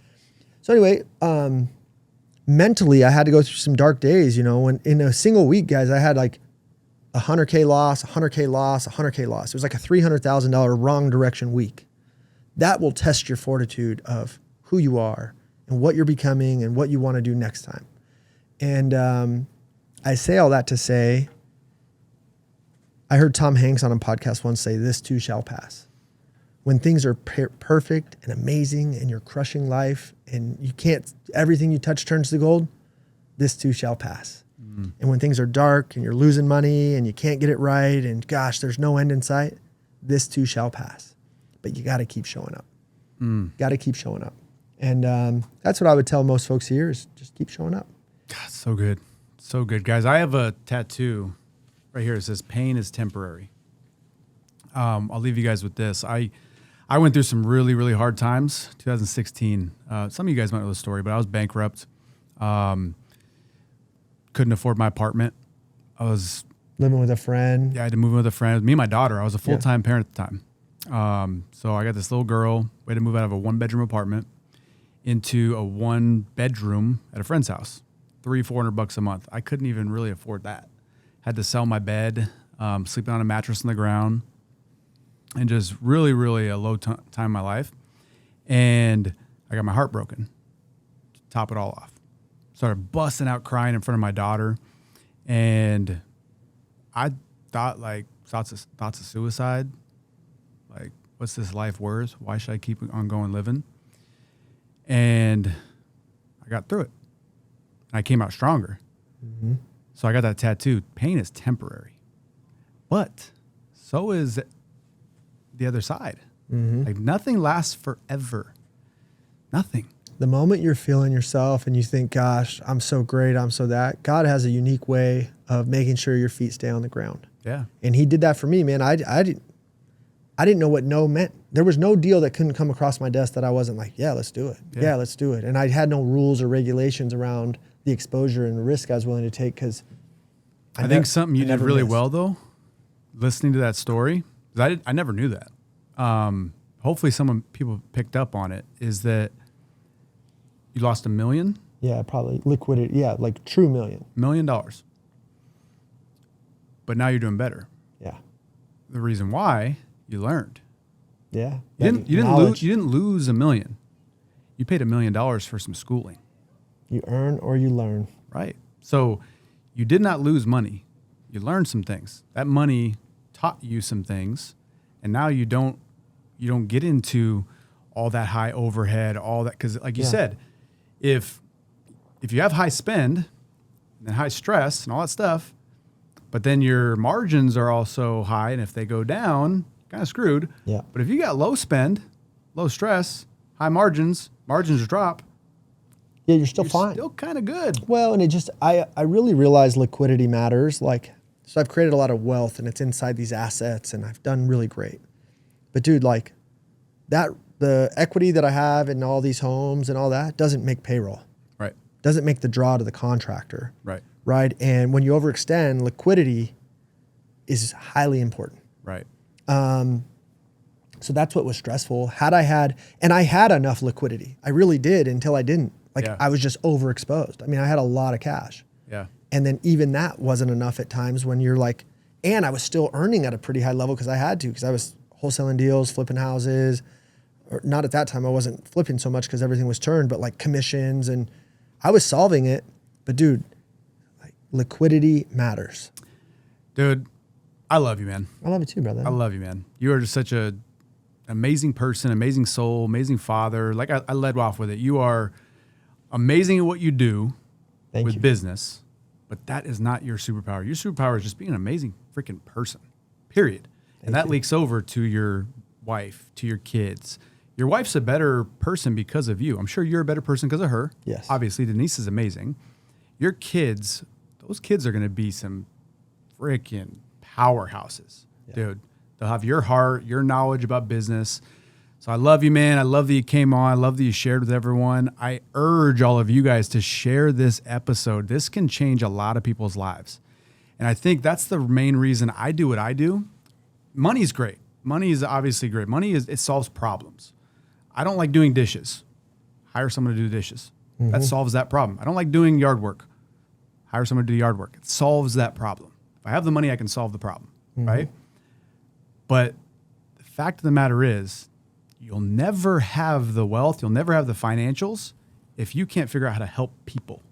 So anyway, mentally, I had to go through some dark days. You know, when in a single week, guys, I had like $100K loss, $100K loss, $100K loss. It was like a $300,000 wrong direction week. That will test your fortitude of who you are and what you're becoming and what you want to do next time. And I say all that to say, I heard Tom Hanks on a podcast once say, "This too shall pass." When things are perfect and amazing and you're crushing life and everything you touch turns to gold, this too shall pass. And when things are dark and you're losing money and you can't get it right and gosh, there's no end in sight, this too shall pass. But you got to keep showing up. Got to keep showing up. And that's what I would tell most folks here is just keep showing up. God, so good. So good. Guys, I have a tattoo right here. It says pain is temporary. I'll leave you guys with this. I went through some really, really hard times. 2016. Some of you guys might know the story, but I was bankrupt. Couldn't afford my apartment. I was living with a friend. Yeah, I had to move in with a friend. Me and my daughter. I was a full-time parent at the time. So I got this little girl. We had to move out of a 1-bedroom apartment into a 1-bedroom at a friend's house. $300-400 a month. I couldn't even really afford that. Had to sell my bed, sleeping on a mattress on the ground. And just really, really a low time in my life. And I got my heart broken. To top it all off. Started busting out crying in front of my daughter. And I thought like thoughts of suicide. Like, what's this life worth? Why should I keep on going living? And I got through it. And I came out stronger. So I got that tattoo. Pain is temporary. But so is the other side. Like nothing lasts forever. Nothing. The moment you're feeling yourself and you think, gosh, I'm so great, I'm so that, God has a unique way of making sure your feet stay on the ground. Yeah. And he did that for me, man. I didn't know what no meant. There was no deal that couldn't come across my desk that I wasn't like, yeah, let's do it. Yeah, let's do it. And I had no rules or regulations around the exposure and the risk I was willing to take because I think something you did really missed. well though, listening to that story, 'cause I never knew that. Hopefully people picked up on it, is that you lost $1 million. Yeah, probably liquidity. Yeah, like true $1 million. But now you're doing better. Yeah. The reason why, you learned. Yeah. You didn't lose $1 million. You paid $1 million for some schooling. You earn or you learn. Right. So you did not lose money. You learned some things. That money taught you some things, and now you don't get into all that high overhead, all that, because like you said, if you have high spend and high stress and all that stuff, but then your margins are also high, and if they go down, kind of screwed. Yeah. But if you got low spend, low stress, high margins drop, Yeah, you're still fine. still kind of good. Well, and it just, I really realize liquidity matters. Like, so I've created a lot of wealth and it's inside these assets and I've done really great. But dude, like the equity that I have in all these homes and all that doesn't make payroll. Right. Doesn't make the draw to the contractor. Right. Right. And when you overextend, liquidity is highly important. Right. So that's what was stressful. I had enough liquidity. I really did until I didn't. Like I was just overexposed. I mean, I had a lot of cash. Yeah. And then even that wasn't enough at times when you're like, and I was still earning at a pretty high level because I was wholesaling deals, flipping houses, or not at that time. I wasn't flipping so much because everything was turned, but like commissions, and I was solving it. But dude, like liquidity matters. Dude, I love you, man. I love you too, brother. I love you, man. You are just such a amazing person, amazing soul, amazing father. Like I led off with it. You are amazing at what you do with business, but that is not your superpower. Your superpower is just being an amazing freaking person, period. And that leaks over to your wife, to your kids. Your wife's a better person because of you. I'm sure you're a better person because of her. Yes. Obviously, Denise is amazing. Your kids, those kids are going to be some freaking powerhouses, dude. They'll have your heart, your knowledge about business. So I love you, man. I love that you came on. I love that you shared with everyone. I urge all of you guys to share this episode. This can change a lot of people's lives. And I think that's the main reason I do what I do. Money's great. Money is obviously great. It solves problems. I don't like doing dishes. Hire someone to do dishes. Mm-hmm. That solves that problem. I don't like doing yard work. Hire someone to do yard work. It solves that problem. If I have the money, I can solve the problem, right? But the fact of the matter is, you'll never have the wealth, you'll never have the financials if you can't figure out how to help people.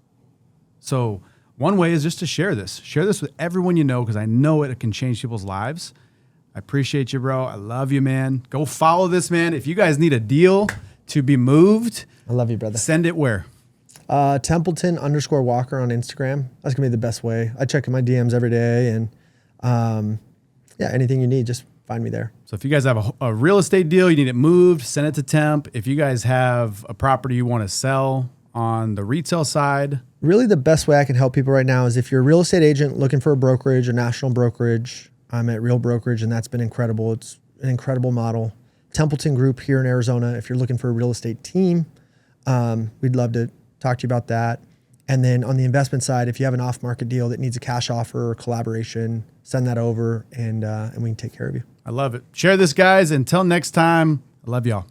So one way is just to share this. Share this with everyone you know, because I know it can change people's lives. I appreciate you, bro. I love you, man. Go follow this, man. If you guys need a deal to be moved, I love you, brother. Send it where? Templeton_Walker on Instagram. That's gonna be the best way. I check in my DMs every day, and anything you need, just find me there. So if you guys have a real estate deal, you need it moved, send it to Temp. If you guys have a property you want to sell on the retail side. Really the best way I can help people right now is if you're a real estate agent looking for a brokerage, a national brokerage. I'm at Real Brokerage, and that's been incredible. It's an incredible model. Templeton Group here in Arizona, if you're looking for a real estate team, we'd love to talk to you about that. And then on the investment side, if you have an off-market deal that needs a cash offer or collaboration, send that over, and we can take care of you. I love it. Share this, guys. Until next time, I love y'all.